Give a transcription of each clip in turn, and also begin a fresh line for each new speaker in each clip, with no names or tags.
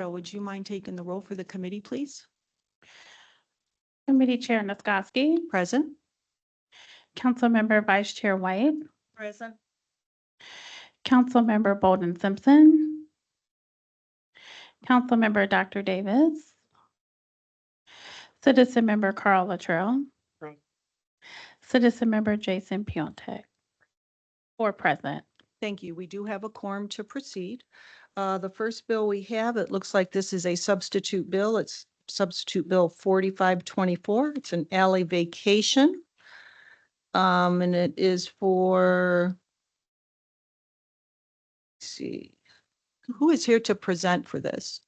So would you mind taking the roll for the committee, please?
Committee Chair Niskoski,
Present?
Councilmember Vice Chair White,
Present.
Councilmember Bolden Simpson, Councilmember Dr. Davis, Citizen Member Carl Luttrell,
Present.
Citizen Member Jason Piontek, 4 present.
Thank you. We do have a quorum to proceed. The first bill we have, it looks like this is a substitute bill. It's substitute bill 4524. It's an alley vacation. And it is for, let's see, who is here to present for this?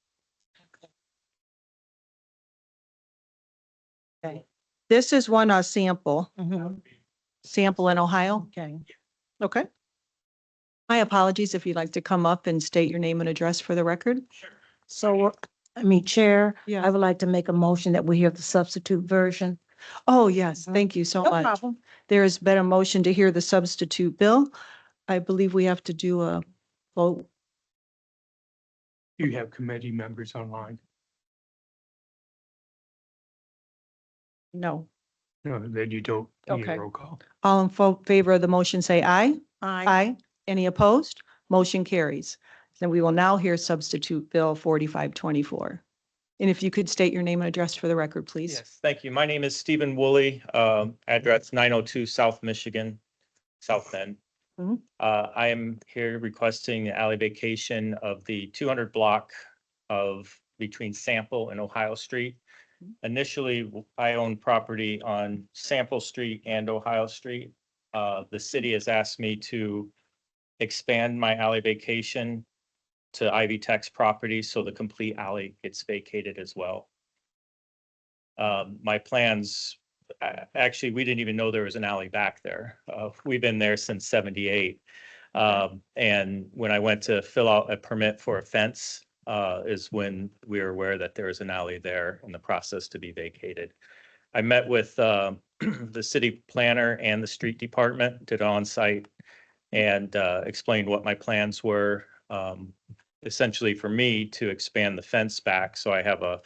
Okay. This is one sample in Ohio.
Okay,
Okay. My apologies if you'd like to come up and state your name and address for the record.
so, Chair,
Yeah.
I would like to make a motion that we hear the substitute version.
Oh, yes, thank you so
No
much.
problem.
There's been a motion to hear the substitute bill. I believe we have to do a vote.
You have committee members online.
No.
No, then you don't need
Okay.
a roll call.
All in favor of the motion, say aye.
Aye.
Aye. Any opposed? Motion carries. Then we will now hear substitute bill 4524. And if you could state your name and address for the record, please.
Yes, thank you. My name is Stephen Woolley, address 902 South Michigan, South Bend.
Mhm.
I am here requesting the alley vacation of the 200 block of between Sample and Ohio Street. Initially, I owned property on Sample Street and Ohio Street. The city has asked me to expand my alley vacation to Ivy Tech's property, so the complete alley gets vacated as well. My plans, actually, we didn't even know there was an alley back there. We've been there since 78. And when I went to fill out a permit for a fence, is when we were aware that there was an alley there in the process to be vacated. I met with the city planner and the street department, did on-site and explained what my plans were. Essentially for me to expand the fence back, so I have a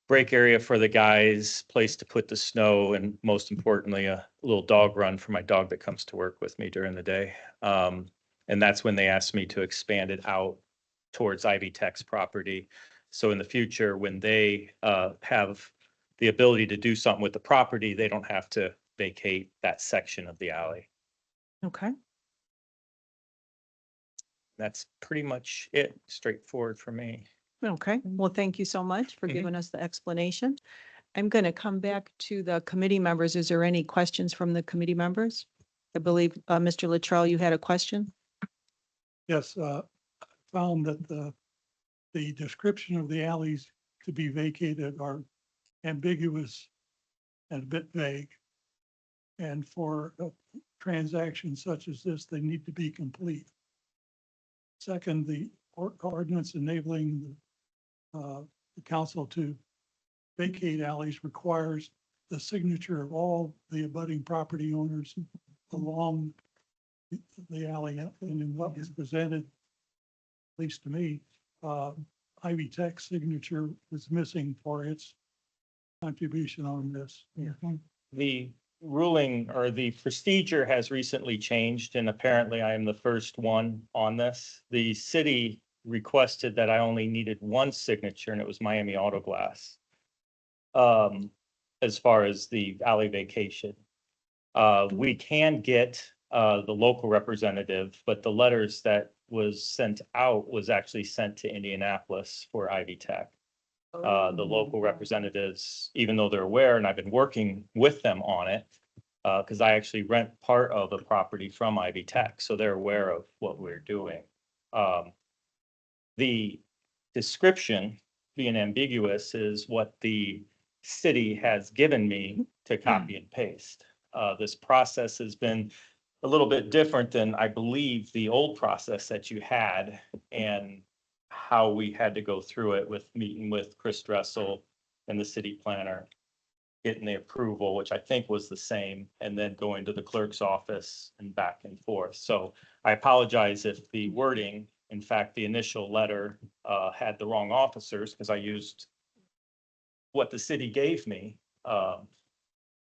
break area for the guys, place to put the snow, and most importantly, a little dog run for my dog that comes to work with me during the day. And that's when they asked me to expand it out towards Ivy Tech's property. So in the future, when they have the ability to do something with the property, they don't have to vacate that section of the alley.
Okay.
That's pretty much it, straightforward for me.
Okay. Well, thank you so much for
Mhm.
giving us the explanation. I'm going to come back to the committee members. Is there any questions from the committee members? I believe, Mr. Luttrell, you had a question?
Yes, I found that the description of the alleys to be vacated are ambiguous and a bit vague. And for a transaction such as this, they need to be complete. Second, the ordinance enabling the council to vacate alleys requires the signature of all the abutting property owners along the alley. And in what was presented, at least to me, Ivy Tech's signature was missing for its contribution on this.
The ruling or the procedure has recently changed, and apparently I am the first one on this. The city requested that I only needed one signature, and it was Miami Auto Glass. As far as the alley vacation. We can get the local representative, but the letters that was sent out was actually sent to Indianapolis for Ivy Tech. The local representatives, even though they're aware, and I've been working with them on it, because I actually rent part of the property from Ivy Tech, so they're aware of what we're doing. The description being ambiguous is what the city has given me to copy and paste. This process has been a little bit different than I believe the old process that you had, and how we had to go through it with meeting with Chris Dressel and the city planner, getting the approval, which I think was the same, and then going to the clerk's office and back and forth. So I apologize if the wording In fact, the initial letter had the wrong officers because I used what the city gave me,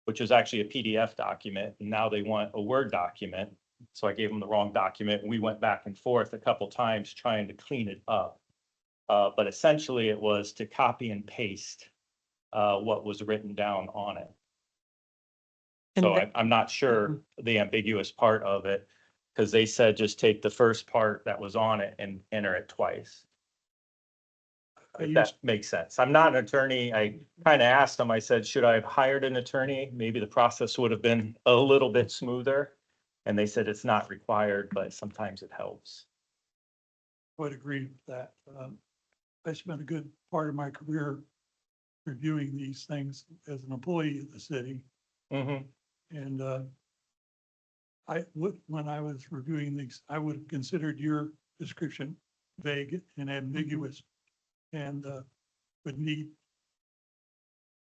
which was actually a PDF document. And now they want a Word document. So I gave them the wrong document. We went back and forth a couple times trying to clean it up. But essentially it was to copy and paste what was written down on it.
And
So
that-
I'm not sure the ambiguous part of it, because they said just take the first part that was on it and enter it twice.
I
If
used,
that makes sense. I'm not an attorney. I kind of asked them, I said, should I have hired an attorney? Maybe the process would have been a little bit smoother. And they said it's not required, but sometimes it helps.
would agree with that. I spent a good part of my career reviewing these things as an employee of the city.
Mhm.
And I would, when I was reviewing these, I would have considered your description vague and ambiguous and would need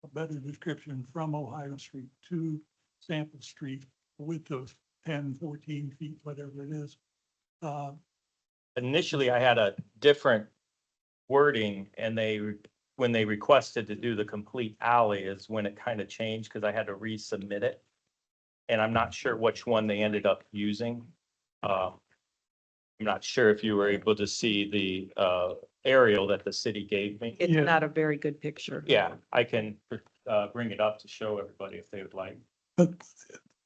a better description from Ohio Street to Sample Street, width of 10, 14 feet, whatever it is.
Initially, I had a different wording and when they requested to do the complete alley is when it kind of changed because I had to resubmit it. And I'm not sure which one they ended up using. I'm not sure if you were able to see the aerial that the city gave me.
It's
Yeah.
not a very good picture.
Yeah, I can bring it up to show everybody if they would like.
But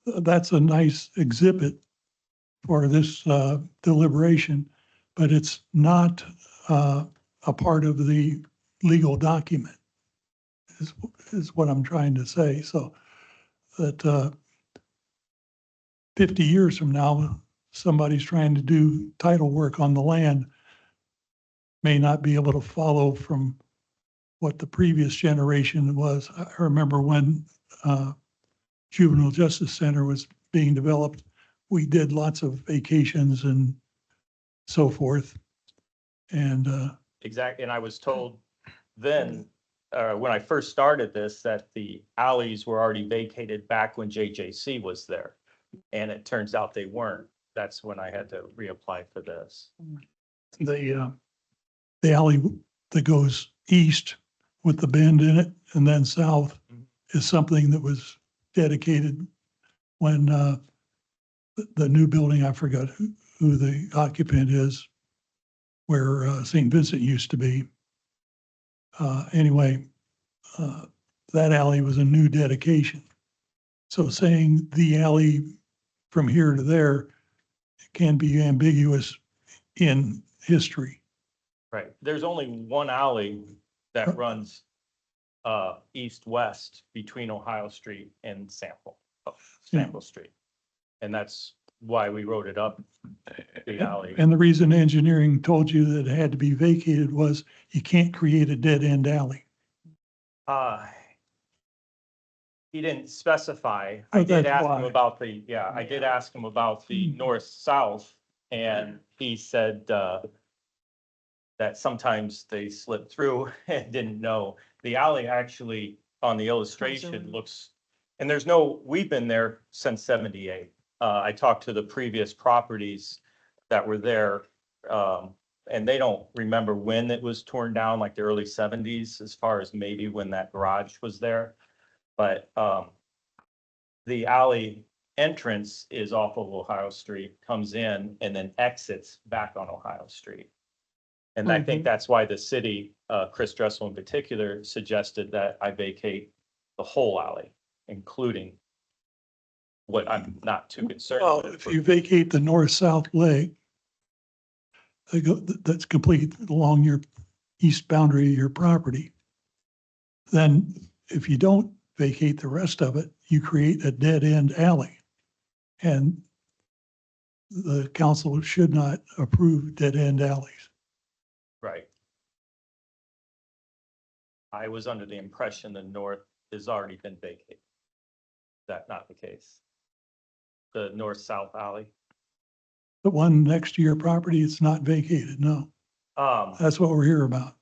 that's a nice exhibit for this deliberation, but it's not a part of the legal document, is what I'm trying to say. So that 50 years from now, somebody's trying to do title work on the land may not be able to follow from what the previous generation was. I remember when Juvenile Justice Center was being developed, we did lots of vacations and so forth. And
Exactly, and I was told then, when I first started this, that the alleys were already vacated back when JJC was there. And it turns out they weren't. That's when I had to reapply for this.
the alley that goes east with the bend in it and then south is something that was dedicated when the new building, I forgot who the occupant is, where St. Vincent used to be. Anyway, that alley was a new dedication. So saying the alley from here to there can be ambiguous in history.
Right, there's only one alley that runs east-west between Ohio Street and Sample Street. And that's why we wrote it up, the alley.
And the reason engineering told you that it had to be vacated was you can't create a dead end alley.
He didn't specify.
Oh,
I did
that's
ask him
why.
about I did ask him about the north-south, and he said that sometimes they slipped through and didn't know. The alley actually on the illustration looks, and we've been there since 78. I talked to the previous properties that were there, and they don't remember when it was torn down, like the early 70s, as far as maybe when that garage was there. But the alley entrance is off of Ohio Street, comes in and then exits back on Ohio Street. And I think that's why the city, Chris Dressel in particular, suggested that I vacate the whole alley, including what I'm not too concerned
Well,
with.
if you vacate the north-south leg, that's complete along your east boundary of your property. Then if you don't vacate the rest of it, you create a dead end alley. And the council should not approve dead end alleys.
Right. I was under the impression the north has already been vacated. Is that not the case? The north-south alley?
The one next to your property, it's not vacated, no. That's what we're here about.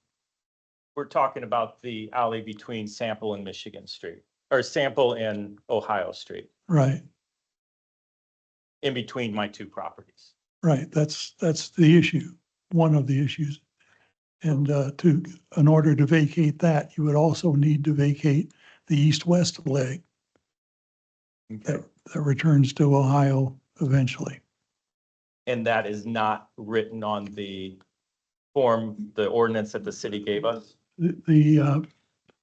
We're talking about the alley between Sample and Michigan Street, or Sample and Ohio Street,
Right,
in between my two properties.
right. That's the issue. one of the issues. And in order to vacate that, you would also need to vacate the east-west leg that returns to Ohio eventually.
And that is not written on the form, the ordinance that the city gave us?
The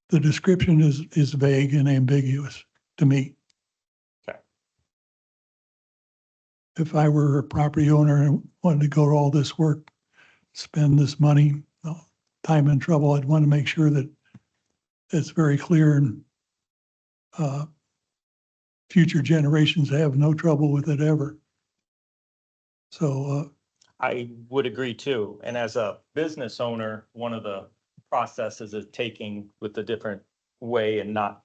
description is vague and ambiguous to me.
Okay.
If I were a property owner and wanted to go to all this work, spend this money, time and trouble, I'd want to make sure that it's very clear and future generations have no trouble with it ever. So,
I would agree too. And as a business owner, one of the processes is taking with the different way and not,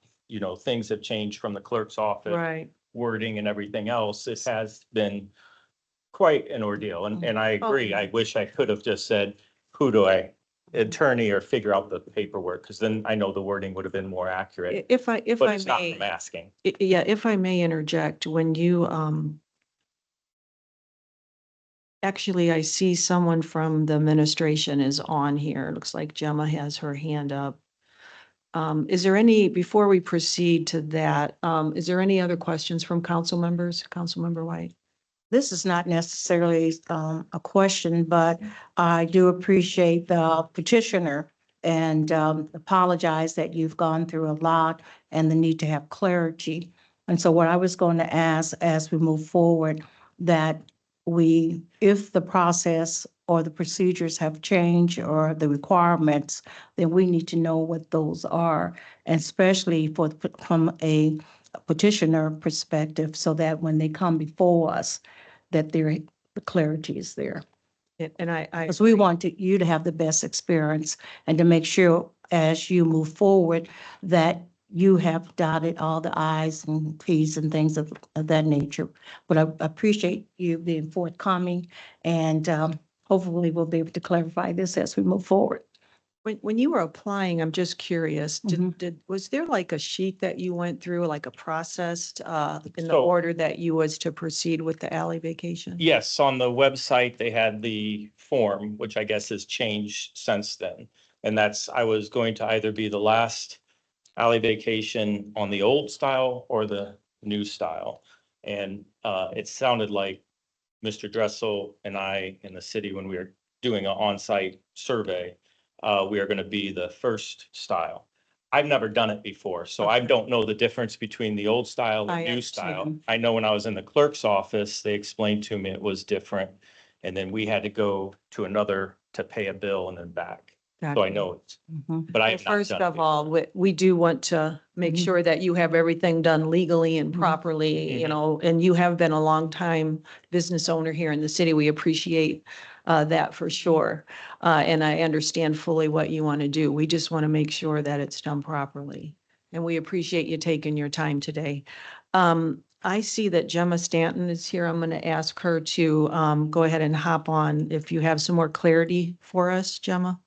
things have changed from the clerk's office.
Right.
Wording and everything else. It has been quite an ordeal. And I agree. I wish I could have just said, who do I attorney or figure out the paperwork? Because then I know the wording would have been more accurate.
If I
But it's not
may.
from asking.
Yeah, if I may interject, when you, actually, I see someone from the administration is on here. It looks like Gemma has her hand up. Is there any, before we proceed to that, is there any other questions from council members? Councilmember White?
This is not necessarily a question, but I do appreciate the petitioner and apologize that you've gone through a lot and the need to have clarity. And so what I was going to ask as we move forward, that if the process or the procedures have changed or the requirements, then we need to know what those are, and especially from a petitioner perspective, so that when they come before us, that the clarity is there.
And I,
Because we want you to have the best experience and to make sure as you move forward that you have dotted all the i's and t's and things of that nature. But I appreciate you being forthcoming, and hopefully we'll be able to clarify this as we move forward.
when you were applying, I'm just curious,
Mhm.
was there like a sheet that you went through, like a process, in the
So-
order that you was to proceed with the alley vacation?
Yes, on the website, they had the form, which I guess has changed since then. And I was going to either be the last alley vacation on the old style or the new style. And it sounded like Mr. Dressel and I in the city, when we were doing an on-site survey, we are going to be the first style. I've never done it before, so I
Okay.
don't know the difference between the old style
I
and new style.
understand.
I know when I was in the clerk's office, they explained to me it was different. And then we had to go to another to pay a bill and then back. So I
Gotcha.
know it,
Mhm.
but I
Well,
have not
first
done it
of all,
before.
we do want to make
Mhm.
sure that you have everything done legally and
Mhm.
properly, you
Mhm.
know, and you have been a long time business owner here in the city. We appreciate that for sure. And I understand fully what you want to do. We just want to make sure that it's done properly. And we appreciate you taking your time today. I see that Gemma Stanton is here. I'm going to ask her to go ahead and hop on if you have some more clarity for us, Gemma.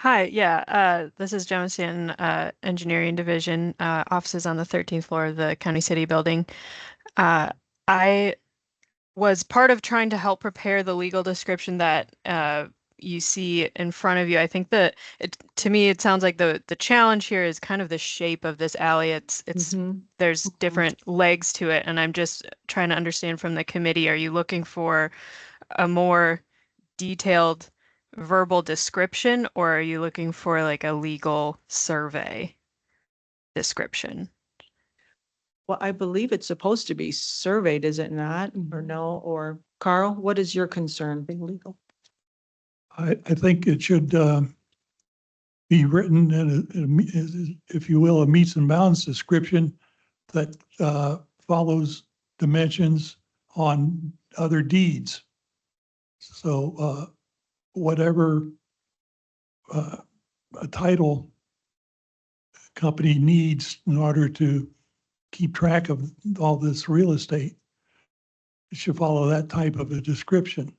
Hi, yeah, this is Gemma Stanton, Engineering Division, offices on the 13th floor of the County City Building. I was part of trying to help prepare the legal description that you see in front of you. I think that to me, it sounds like the challenge here is kind of the shape of this alley. It's
Mhm.
there's
Mhm.
different legs to it, and I'm just trying to understand from the committee, are you looking for a more detailed verbal description, or are you looking for like a legal survey description?
Well, I believe it's supposed to be surveyed, is it not? Or no? Or Carl, what is your concern, being legal?
I think it should be written in, if you will, a meets and bounds description that follows dimensions on other deeds. So whatever a title company needs in order to keep track of all this real estate, it should follow that type of a description.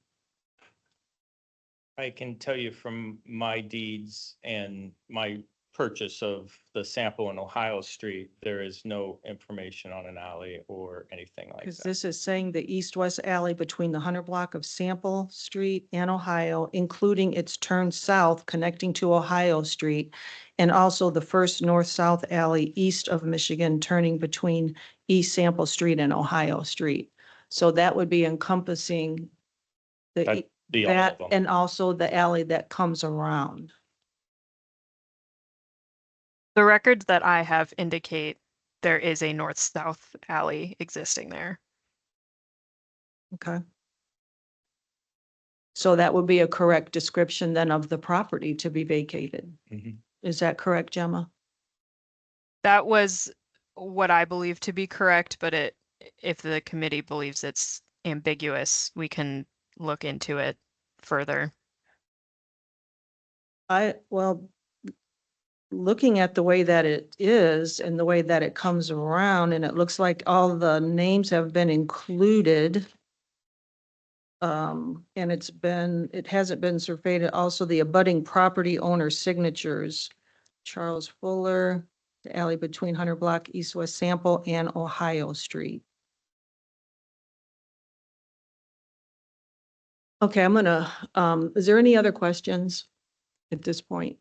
I can tell you from my deeds and my purchase of the sample in Ohio Street, there is no information on an alley or anything like
Because
that.
this is saying the east-west alley between the 100 block of Sample Street and Ohio, including its turn south connecting to Ohio Street, and also the first north-south alley east of Michigan, turning between East Sample Street and Ohio Street. So that would be encompassing
That'd be all of
that
them.
and also the alley that comes around.
The records that I have indicate there is a north-south alley existing there.
Okay. So that would be a correct description then of the property to be vacated.
Mhm.
Is that correct, Gemma?
That was what I believe to be correct, but if the committee believes it's ambiguous, we can look into it further.
Well, looking at the way that it is and the way that it comes around, and it looks like all the names have been included. And it hasn't been surveyed. Also, the abutting property owner signatures, Charles Fuller, the alley between 100 block East-West Sample and Ohio Street. Okay, is there any other questions at this point?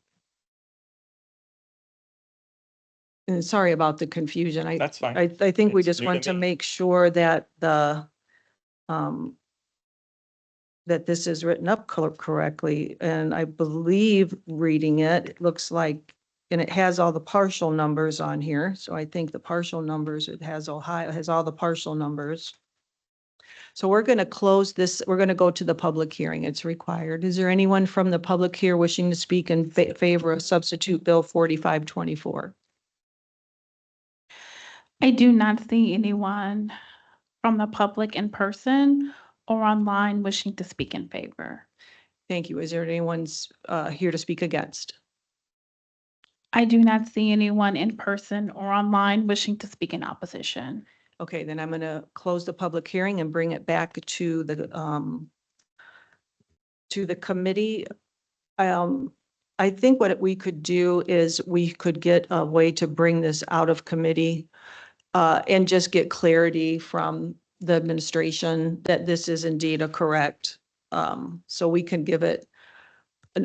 And sorry about the confusion.
That's fine.
I think we
It's
just
new
want
to
to
me.
make sure that that this is written up correctly. And I believe reading it, it looks like, and it has all the partial numbers on here. So I think the partial numbers, it has Ohio, has all the partial numbers. So we're going to close this. We're going to go to the public hearing. It's required. Is there anyone from the public here wishing to speak in favor of substitute bill 4524?
I do not see anyone from the public in person or online wishing to speak in favor.
Thank you. Is there anyone's here to speak against?
I do not see anyone in person or online wishing to speak in opposition.
Okay, then I'm going to close the public hearing and bring it back to the committee. I think what we could do is we could get a way to bring this out of committee and just get clarity from the administration that this is indeed a correct. So we can give it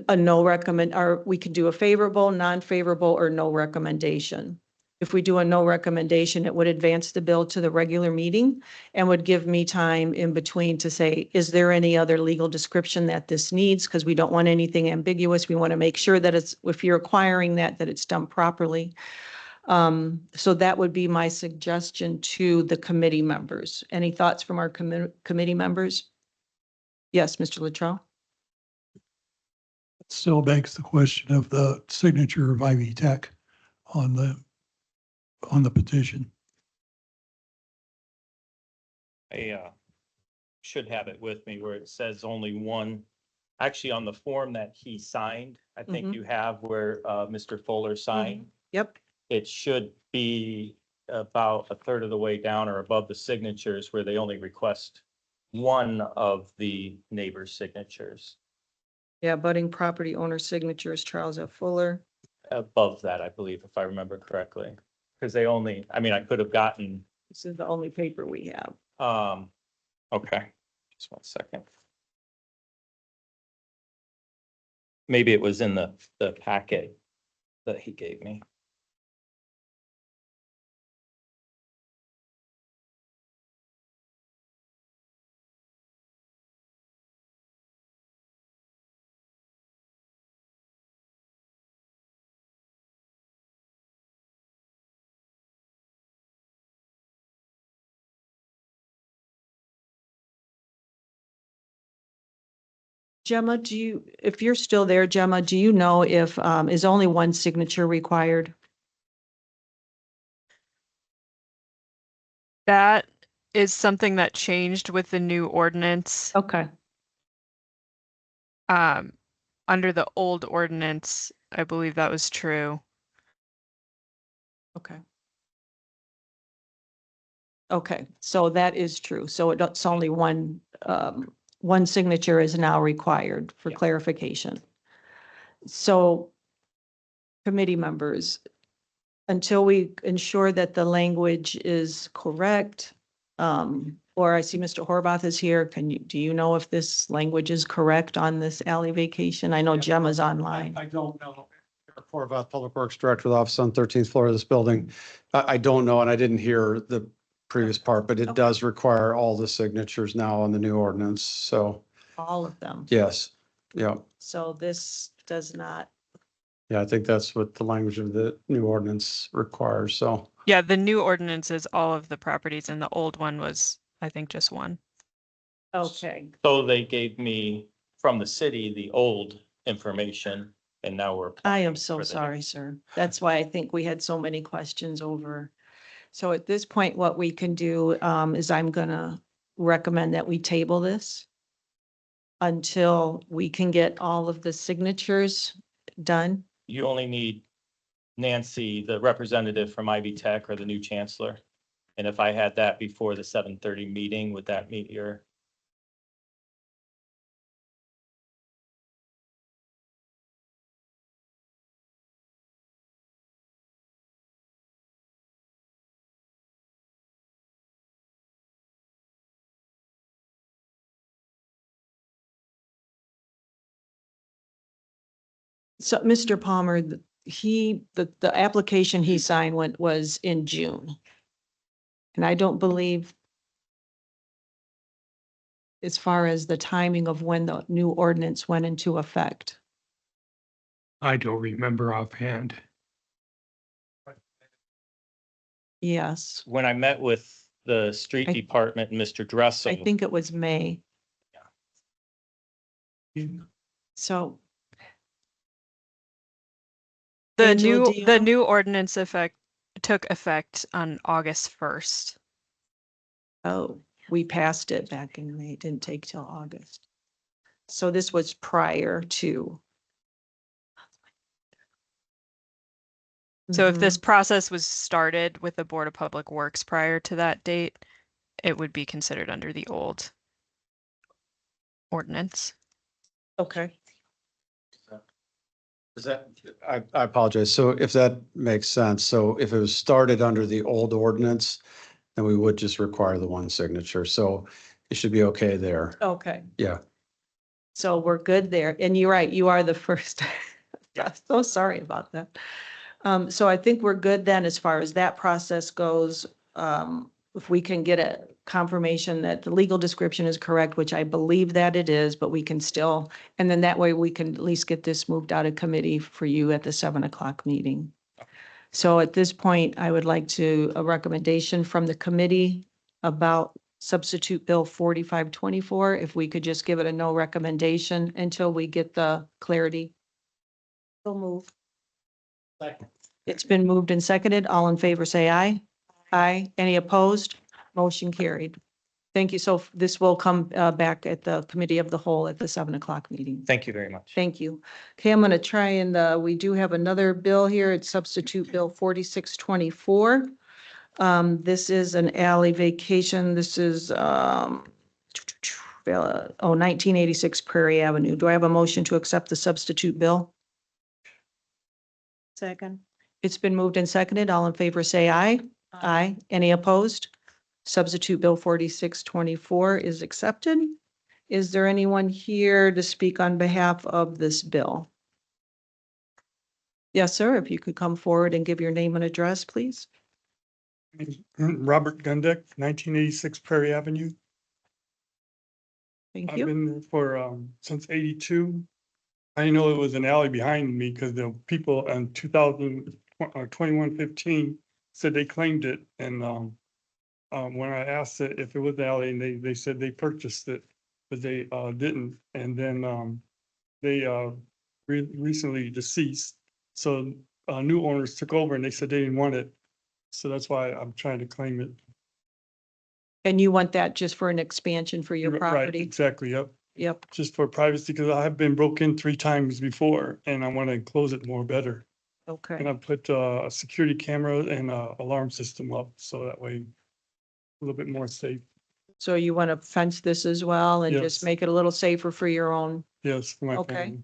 a no recommend, or we could do a favorable, non-favorable, or no recommendation. If we do a no recommendation, it would advance the bill to the regular meeting and would give me time in between to say, is there any other legal description that this needs? Because we don't want anything ambiguous. We want to make sure that it's, if you're acquiring that it's done properly. So that would be my suggestion to the committee members. Any thoughts from our committee members? Yes, Mr. Latrell?
It still begs the question of the signature of Ivy Tech on the petition.
I should have it with me where it says only one. Actually, on the form that he signed, I think
Mhm.
you have where Mr. Fuller signed.
Yep.
It should be about a third of the way down or above the signatures where they only request one of the neighbor's signatures.
Yeah, budding property owner signatures, Charles F. Fuller.
Above that, I believe, if I remember correctly. Because they only, I mean, I could have gotten,
This is the only paper we have.
okay, just 1 second. Maybe it was in the packet that he gave me.
Gemma, if you're still there, Gemma, do you know if, is only one signature required?
That is something that changed with the new ordinance.
Okay.
Under the old ordinance, I believe that was true.
Okay. Okay, so that is true. So it's only one signature is now required for
Yeah.
clarification. So committee members, until we ensure that the language is correct, or I see Mr. Horvath is here, do you know if this language is correct on this alley vacation? I know Gemma's online.
I don't know. Eric Horvath, Public Works Director of the office on 13th floor of this building. I don't know, and I didn't hear the previous part, but it
Okay.
does require all the signatures now on the new ordinance. So,
All of them.
yes, yeah,
So this does not,
yeah, I think that's what the language of the new ordinance requires. So,
Yeah, the new ordinance is all of the properties and the old one was, I think, just one.
okay.
So they gave me from the city, the old information, and now we're.
I am
applying
so
for the new.
sorry, sir. That's why I think we had so many questions over. So at this point, what we can do is I'm gonna recommend that we table this until we can get all of the signatures done.
You only need Nancy, the representative from Ivy Tech or the new chancellor. And if I had that before the 7:30 meeting, would that meet your?
So Mr. Palmer, the application he signed was in June. And I don't believe as far as the timing of when the new ordinance went into effect.
I don't remember offhand.
Yes,
When I met with the street
I-
department, Mr.
I
Dressel,
think it was May.
You-
So
The
Angela, do you
the
know?
new ordinance took effect on August 1st.
Oh, we passed it back in May, it didn't take till August. So this was prior to.
So if this
Mhm.
process was started with the Board of Public Works prior to that date, it would be considered under the old ordinance.
Okay,
is that, I apologize. So if that makes sense, so if it was started under the old ordinance, then we would just require the one signature. So it should be okay there.
okay.
Yeah.
So we're good there. And you're right, you are the first. Yeah, so sorry about that. So I think we're good then as far as that process goes. If we can get a confirmation that the legal description is correct, which I believe that it is, but we can still, and then that way we can at least get this moved out of committee for you at the 7 o'clock meeting. So at this point, I would like a recommendation from the committee about substitute bill 4524. If we could just give it a no recommendation until we get the clarity. So move. It's been moved and seconded. All in favor, say aye. Aye. Any opposed? Motion carried. Thank you. So this will come back at the committee of the whole at the 7 o'clock meeting.
thank you very much.
Thank you. Okay, I'm going to try and we do have another bill here. It's substitute bill 4624. This is an alley vacation. This is 1986 Prairie Avenue. Do I have a motion to accept the substitute bill?
Second.
It's been moved and seconded. All in favor, say aye. Aye. Any opposed? Substitute Bill 4624 is accepted. Is there anyone here to speak on behalf of this bill? Yes, sir. If you could come forward and give your name and address, please.
Robert Gundick, 1986 Prairie Avenue.
Thank
I've
you.
been there for, since 82. I didn't know it was an alley behind me because the people in 2115 said they claimed it. And, when I asked it if it was an alley, and they said they purchased it, but they, didn't. And then, they, recently deceased. So, new owners took over and they said they didn't want it. So that's why I'm trying to claim it.
And you want that just for an expansion for your
Right,
property?
exactly, yep.
Yep.
Just for privacy, because I have been broken 3 times before and I want to enclose it more better.
Okay.
And I put a security camera and a alarm system up, so that way a little bit more safe.
So you want to fence this as well and just
Yes.
make it a little safer for your own?
Yes, for my
Okay.
family.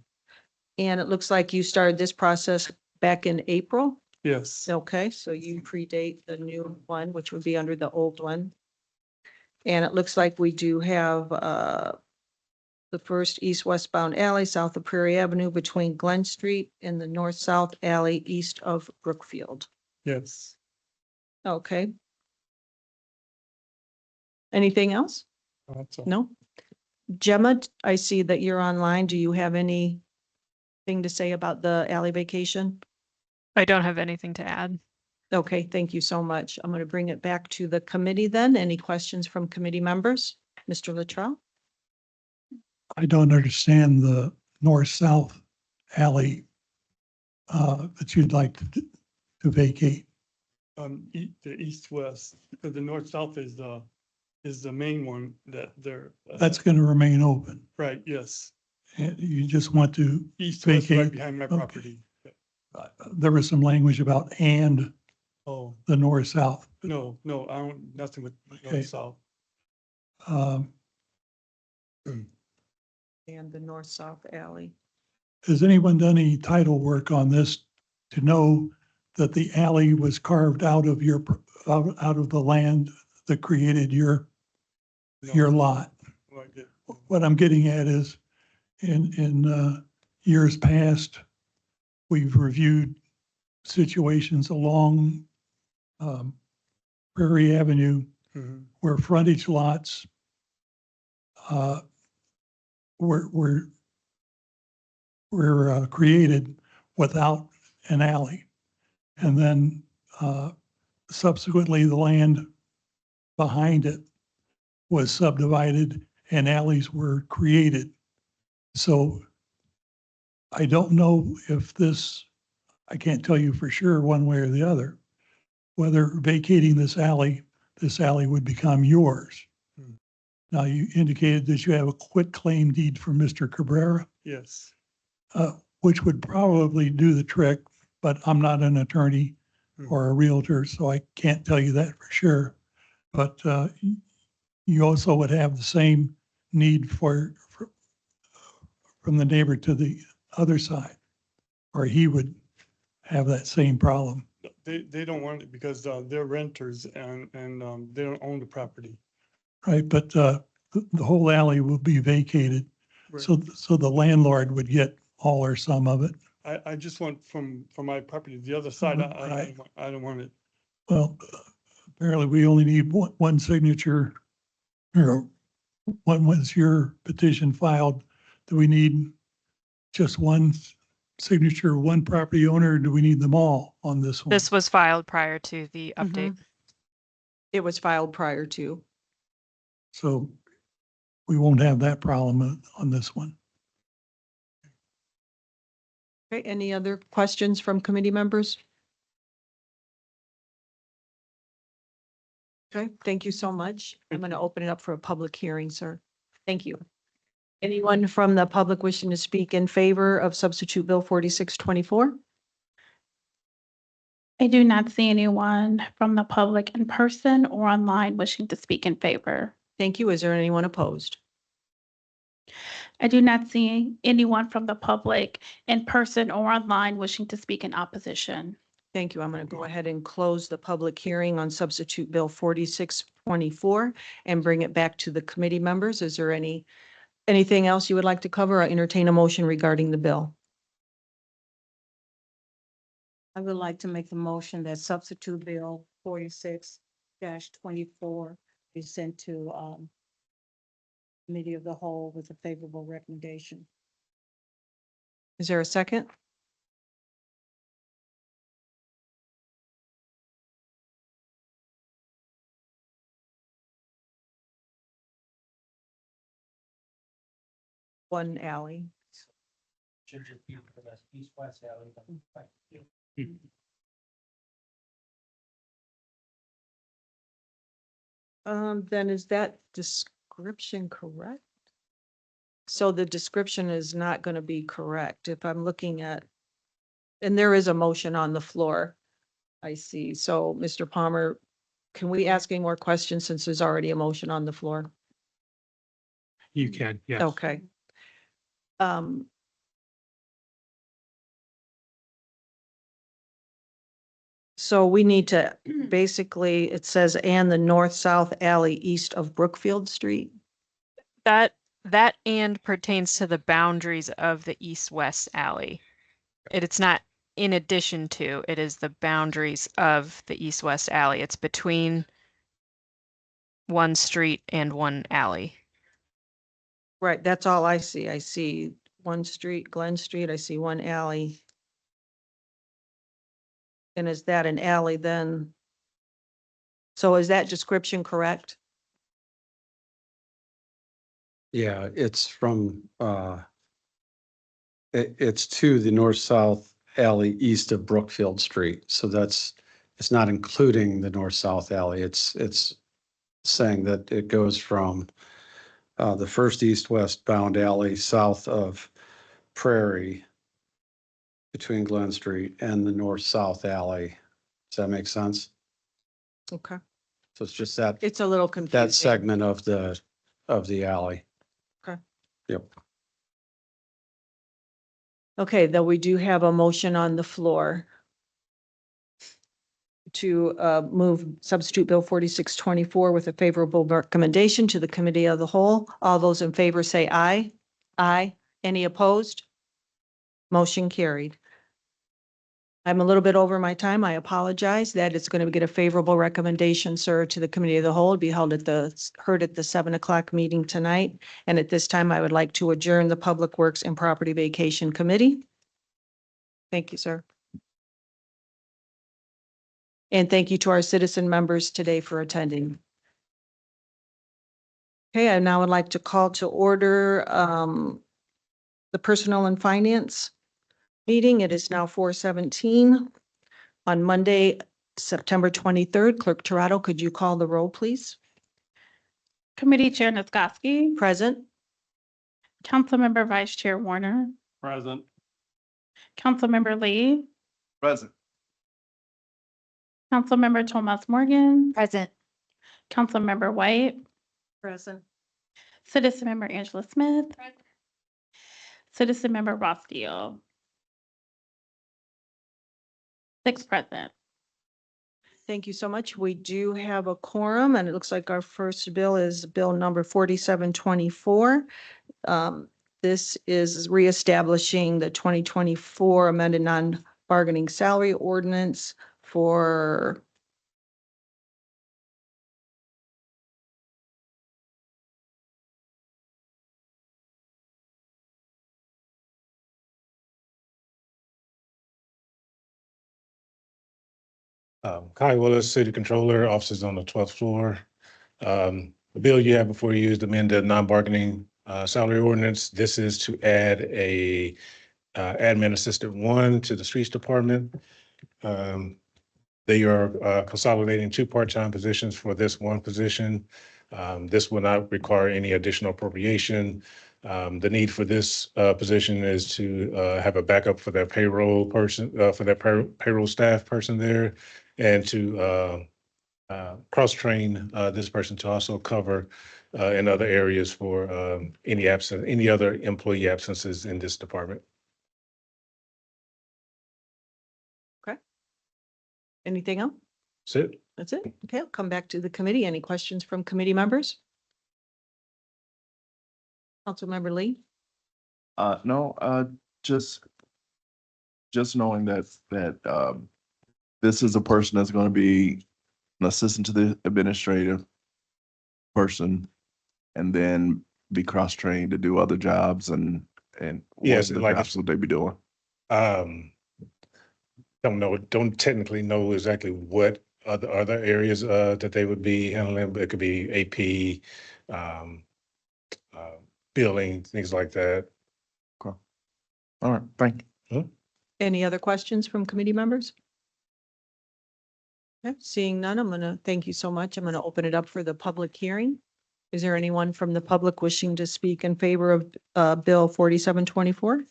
And it looks like you started this process back in April.
Yes.
Okay, so you predate the new one, which would be under the old one. And it looks like we do have the first east-westbound alley south of Prairie Avenue between Glen Street and the north-south alley east of Brookfield.
Yes.
Okay. Anything else?
That's all.
No? Gemma, I see that you're online. Do you have anything to say about the alley vacation?
I don't have anything to add.
Okay, thank you so much. I'm going to bring it back to the committee then. Any questions from committee members? Mr. Luttrell?
I don't understand the north-south alley that you'd like to vacate.
The east-west, because the north-south is the main one that they're.
That's going to remain open.
Right, yes.
And you just want to,
East-west right
Vacate,
behind my
okay.
property.
there was some language about and
Oh,
the north-south.
no, I don't, nothing with
Okay.
north-south.
Um,
And the north-south alley.
Has anyone done any title work on this to know that the alley was carved out of your, out of the land that created your
No,
lot?
like it.
What I'm getting at is in years past, we've reviewed situations along Prairie Avenue
Mhm.
where frontage lots were created without an alley. And then subsequently, the land behind it was subdivided and alleys were created. So I don't know if this, I can't tell you for sure one way or the other, whether vacating this alley would become yours.
Hmm.
Now, you indicated that you have a quitclaim deed from Mr. Cabrera,
Yes,
which would probably do the trick, but I'm not an attorney
Hmm.
or a realtor, so I can't tell you that for sure. But you also would have the same need for from the neighbor to the other side, or he would have that same problem.
they don't want it because they're renters and they don't own the property.
Right, but the whole alley will be vacated,
Right.
so the landlord would get all or some of it.
I just want from my property, the other side,
Right.
I don't want it.
Well, apparently we only need one signature. Or when was your petition filed? Do we need just one signature, one property owner, or do we need them all on this one?
This was filed prior to the update.
It was filed prior to.
So we won't have that problem on this one.
Okay, any other questions from committee members? Okay, thank you so much. I'm going to open it up for a public hearing, sir. Thank you. Anyone from the public wishing to speak in favor of substitute bill 4624?
I do not see anyone from the public in person or online wishing to speak in favor.
Thank you. Is there anyone opposed?
I do not see anyone from the public in person or online wishing to speak in opposition.
Thank you. I'm going to go ahead and close the public hearing on substitute bill 4624 and bring it back to the committee members. Is there anything else you would like to cover or entertain a motion regarding the bill?
I would like to make the motion that substitute bill 46-24 be sent to committee of the whole with a favorable recommendation.
Is there a second? One alley. Then is that description correct? So the description is not going to be correct if I'm looking at, and there is a motion on the floor. I see. So Mr. Palmer, can we ask any more questions since there's already a motion on the floor?
You can, yes.
Okay. Um, So we need to, basically, it says, and the north-south alley east of Brookfield Street.
That and pertains to the boundaries of the east-west alley. It's not in addition to, it is the boundaries of the east-west alley. It's between one street and one alley.
Right, that's all I see. I see one street, Glen Street, I see one alley. And is that an alley then? So is that description correct?
Yeah, it's from, it's to the north-south alley east of Brookfield Street. So it's not including the north-south alley. It's saying that it goes from the first east-west bound alley south of Prairie between Glen Street and the north-south alley. Does that make sense?
Okay.
So it's just that,
It's a little confusing.
that segment of the alley.
Okay.
Yep.
Okay, though we do have a motion on the floor to move substitute bill 4624 with a favorable recommendation to the committee of the whole. All those in favor say aye. Aye. Any opposed? Motion carried. I'm a little bit over my time. I apologize. That is going to get a favorable recommendation, sir, to the committee of the whole. It'll be heard at the 7:00 meeting tonight. And at this time, I would like to adjourn the Public Works and Property Vacation Committee. Thank you, sir. And thank you to our citizen members today for attending. Okay, I now would like to call to order the Personnel and Finance meeting. It is now 4:17 on Monday, September 23rd. Clerk Toronto, could you call the roll, please?
Committee Chair Niskoski,
Present.
Councilmember Vice Chair Warner,
Present.
Councilmember Lee,
Present.
Councilmember Thomas Morgan,
Present.
Councilmember White,
Present.
Citizen Member Angela Smith, Citizen Member Ross Steele. 6 present.
Thank you so much. We do have a quorum, and it looks like our first bill is Bill number 4724. This is reestablishing the 2024 amended non-bargaining salary ordinance for
Kai Willis, City Controller, offices on the 12th floor. The bill you have before you is to amend the non-bargaining salary ordinance. This is to add a admin assistant 1 to the streets department. They are consolidating 2 part-time positions for this 1 position. This will not require any additional appropriation. The need for this position is to have a backup for their payroll person, for their payroll staff person there, and to cross-train this person to also cover in other areas for any other employee absences in this department.
anything else?
That's it.
That's it. Okay, I'll come back to the committee. Any questions from committee members? Councilmember Lee?
No, just knowing that this is a person that's going to be an assistant to the administrative person and then be cross-trained to do other jobs and
Yes,
what the
like-
jobs would they be doing?
Don't technically know exactly what other areas that they would be handling, but it could be AP, billing, things like that.
All right, thank you.
Any other questions from committee members? Okay, seeing none, I'm gonna, thank you so much. I'm gonna open it up for the public hearing. Is there anyone from the public wishing to speak in favor of Bill 4724?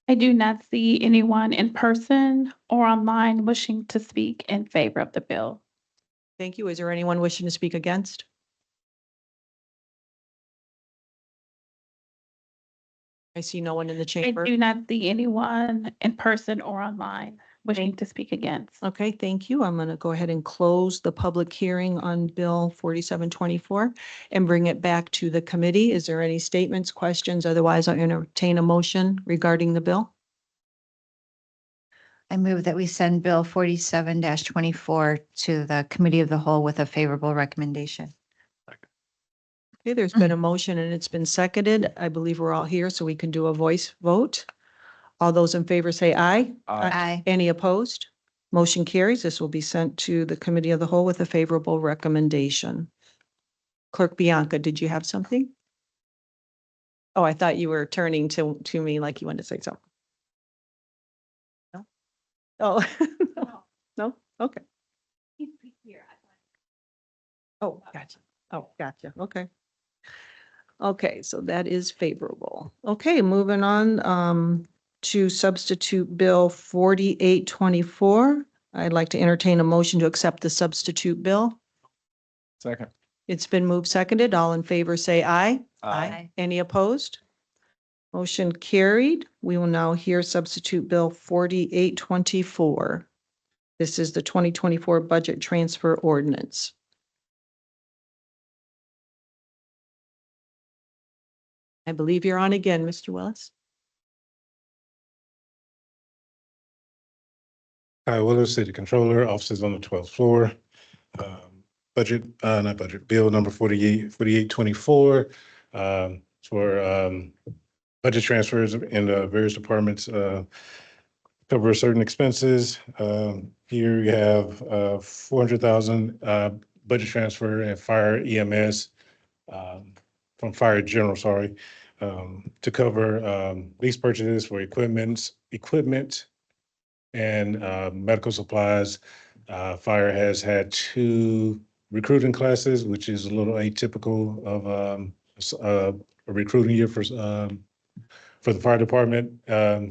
I do not see anyone in person or online wishing to speak in favor of the bill.
Thank you. Is there anyone wishing to speak against? I see no one in the
I
chamber.
do not see anyone in person or online. wishing to speak against.
Okay, thank you. I'm going to go ahead and close the public hearing on Bill 4724 and bring it back to the committee. Is there any statements, questions? Otherwise, I'll entertain a motion regarding the bill.
I move that we send Bill 47-24 to the Committee of the Whole with a favorable recommendation.
Okay, there's been a motion and it's been seconded. I believe we're all here, so we can do a voice vote. All those in favor say aye.
Aye.
Any opposed? Motion carries. This will be sent to the Committee of the Whole with a favorable recommendation. Clerk Bianca, did you have something? Oh, I thought you were turning to me like you wanted to say something. No? Oh, no, no? Okay. Oh, gotcha. Oh, gotcha. Okay. Okay, so that is favorable. Okay, moving on to substitute bill 4824. I'd like to entertain a motion to accept the substitute bill.
Second.
It's been moved seconded. All in favor say aye.
Aye.
Any opposed? Motion carried. We will now hear substitute bill 4824. This is the 2024 budget transfer ordinance. I believe you're on again, Mr. Willis.
Hi, Willis, City Controller, offices on the 12th floor. Not budget, bill number 4824 for budget transfers in the various departments, cover certain expenses. Here you have 400,000 budget transfer and fire EMS from Fire General, sorry, to cover lease purchases for equipment and medical supplies. Fire has had 2 recruiting classes, which is a little atypical of a recruiting year for the fire department.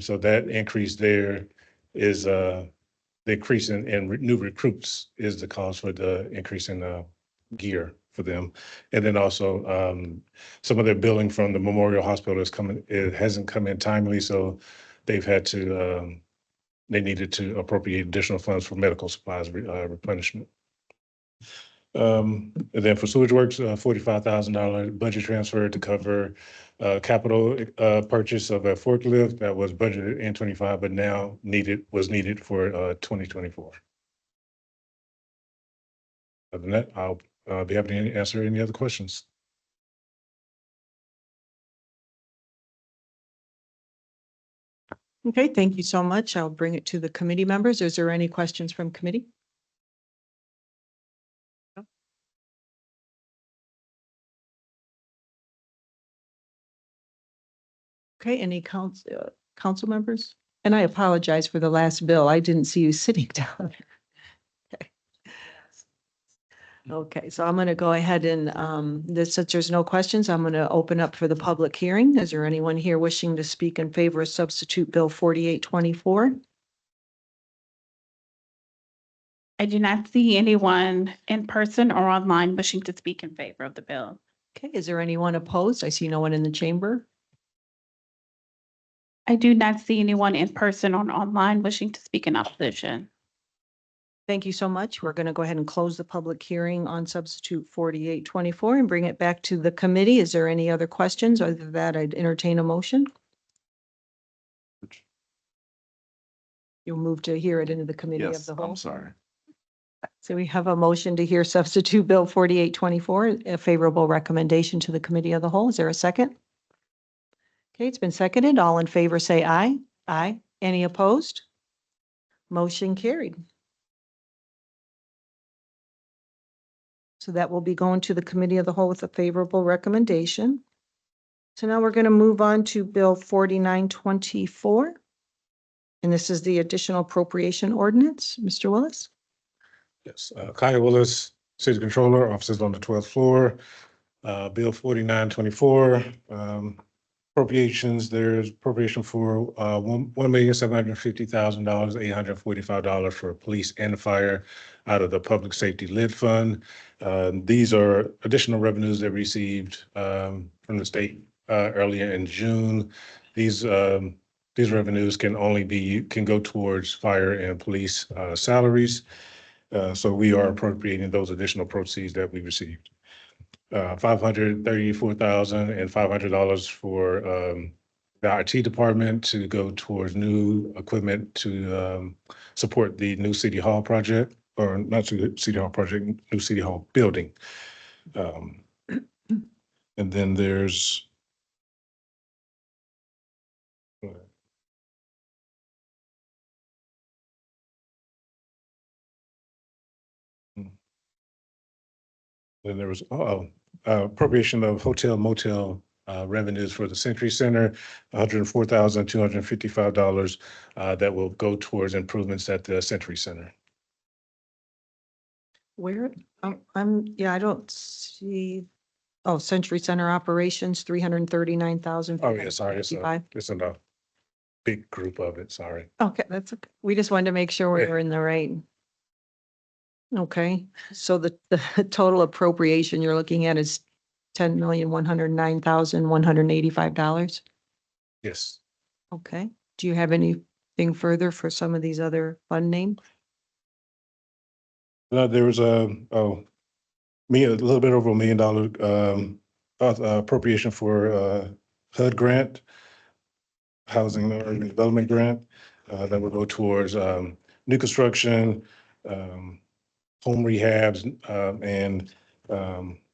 So that increase there is the increase in new recruits is the cause for the increase in gear for them. And then also some of their billing from the Memorial Hospital it hasn't come in timely, so they've had to they needed to appropriate additional funds for medical supplies replenishment. And then for sewage works, $45,000 budget transfer to cover capital purchase of a forklift that was budgeted in 25, but now was needed for 2024. Other than that, I'll be happy to answer any other questions.
Okay, thank you so much. I'll bring it to the committee members. Is there any questions from committee? No? Okay, any council members? And I apologize for the last bill. I didn't see you sitting down there. Okay. Okay, so I'm going to go ahead and since there's no questions, I'm going to open up for the public hearing. Is there anyone here wishing to speak in favor of substitute bill 4824?
I do not see anyone in person or online wishing to speak in favor of the bill.
Okay, is there anyone opposed? I see no one in the chamber.
I do not see anyone in person or online wishing to speak in opposition.
Thank you so much. We're going to go ahead and close the public hearing on substitute 4824 and bring it back to the committee. Is there any other questions? Other than that, I'd entertain a motion. You'll move to hear it into the committee of
Yes,
the whole.
I'm sorry.
So we have a motion to hear substitute bill 4824, a favorable recommendation to the committee of the whole. Is there a second? Okay, it's been seconded. All in favor say aye. Aye. Any opposed? Motion carried. So that will be going to the committee of the whole with a favorable recommendation. So now we're going to move on to bill 4924. And this is the additional appropriation ordinance. Mr. Willis?
Yes, Kyle Willis, City Controller, offices on the 12th floor. Bill 4924, appropriations, there's appropriation for $1,750,000, $845 for police and fire out of the Public Safety Lid Fund. These are additional revenues they received from the state earlier in June. These These revenues can go towards fire and police salaries. So we are appropriating those additional proceeds that we received. $534,500 for the IT department to go towards new equipment to support the new City Hall project, or not City Hall project, new City Hall building. And then there's appropriation of hotel motel revenues for the Century Center, $104,255 that will go towards improvements at the Century Center.
Where, I don't see, oh, Century Center operations, 339,000.
Oh, yeah, sorry, it's a big group of it, sorry.
Okay, that's okay. We just wanted to make sure we
Yeah.
were in the right. Okay, so the total appropriation you're looking at is $10,109,185.
Yes.
Okay, do you have anything further for some of these other fund names?
There was a little bit over $1 million appropriation for HUD grant, Housing and Urban Development Grant, that will go towards new construction, home rehabs, and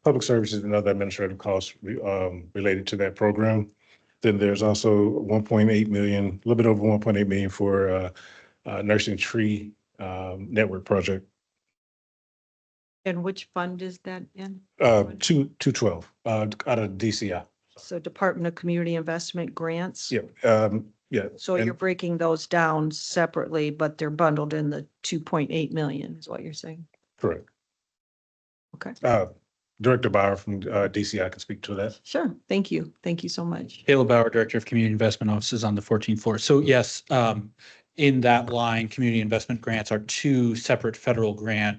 public services and other administrative costs related to that program. Then there's also 1.8 million, a little bit over 1.8 million for nursing tree network project.
And which fund is that in?
212 out of DCI.
So Department of Community Investment Grants?
Yeah, yeah.
So
and-
you're breaking those down separately, but they're bundled in the 2.8 million is what you're saying?
Correct.
Okay,
Director Bauer from DCI can speak to that.
sure. Thank you. Thank you so much.
Caleb Bauer, Director of Community Investment Offices on the 14th floor. So yes, in that line, community investment grants are two separate federal grant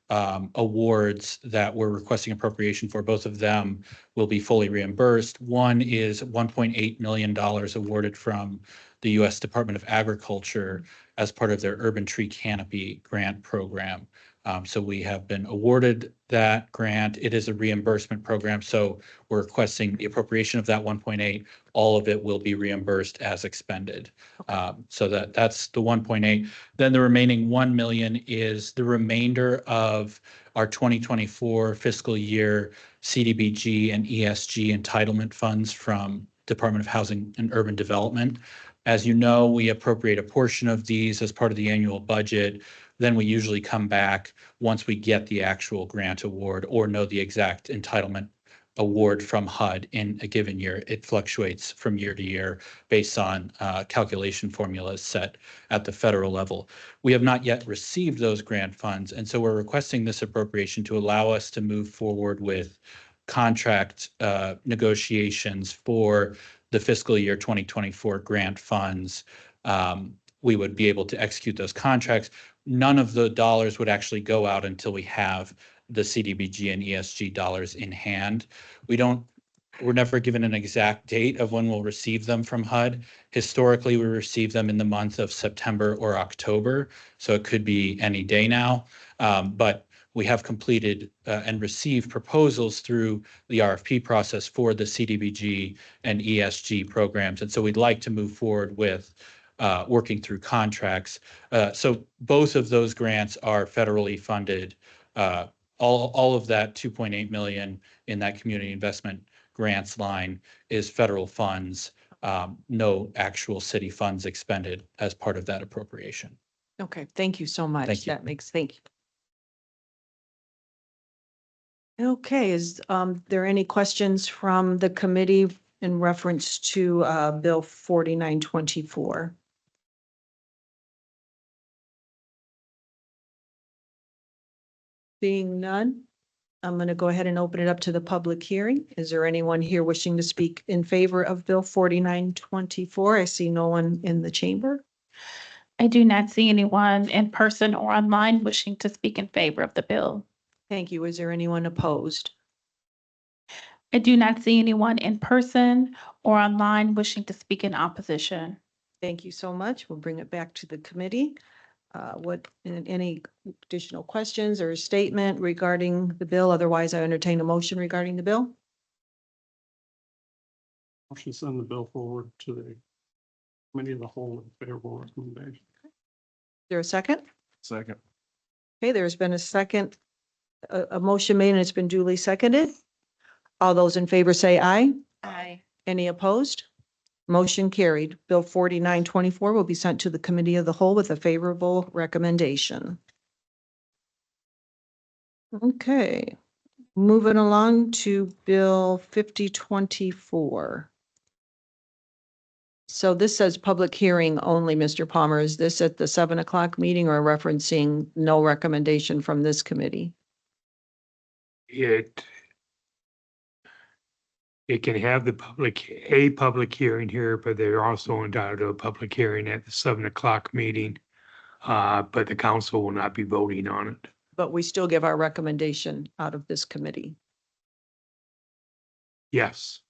awards that we're requesting appropriation for. Both of them will be fully reimbursed. One is $1.8 million awarded from the U.S. Department of Agriculture as part of their Urban Tree Canopy grant program. So we have been awarded that grant. It is a reimbursement program, so we're requesting the appropriation of that 1.8. All of it will be reimbursed as expended. So that's the 1.8. Then the remaining 1 million is the remainder of our 2024 fiscal year CDBG and ESG entitlement funds from Department of Housing and Urban Development. As you know, we appropriate a portion of these as part of the annual budget. Then we usually come back once we get the actual grant award or know the exact entitlement award from HUD in a given year. It fluctuates from year to year based on calculation formulas set at the federal level. We have not yet received those grant funds, and so we're requesting this appropriation to allow us to move forward with contract negotiations for the fiscal year 2024 grant funds. We would be able to execute those contracts. None of the dollars would actually go out until we have the CDBG and ESG dollars in hand. We're never given an exact date of when we'll receive them from HUD. Historically, we receive them in the month of September or October, so it could be any day now. But we have completed and received proposals through the RFP process for the CDBG and ESG programs. And so we'd like to move forward with working through contracts. So both of those grants are federally funded. All of that 2.8 million in that community investment grants line is federal funds. No actual city funds expended as part of that appropriation.
Okay, thank you so much.
Thank you.
Thank you. Okay, is there any questions from the committee in reference to Bill 4924? Seeing none, I'm going to go ahead and open it up to the public hearing. Is there anyone here wishing to speak in favor of Bill 4924? I see no one in the chamber.
I do not see anyone in person or online wishing to speak in favor of the bill.
Thank you. Is there anyone opposed?
I do not see anyone in person or online wishing to speak in opposition.
Thank you so much. We'll bring it back to the committee. Any additional questions or statement regarding the bill? Otherwise, I entertain a motion regarding the bill.
Motion to send the bill forward to the committee of the whole with favorable recommendation.
Is there a second?
Second.
Okay, there's been a second, a motion made and it's been duly seconded. All those in favor say aye.
Aye.
Any opposed? Motion carried. Bill 4924 will be sent to the committee of the whole with a favorable recommendation. Okay, moving along to Bill 5024. So this says public hearing only, Mr. Palmer. Is this at the 7 o'clock meeting or referencing no recommendation from this committee?
It can have a public hearing here, but they're also entitled to a public hearing at the 7 o'clock meeting. But the council will not be voting on it.
But we still give our recommendation out of this committee.
Yes.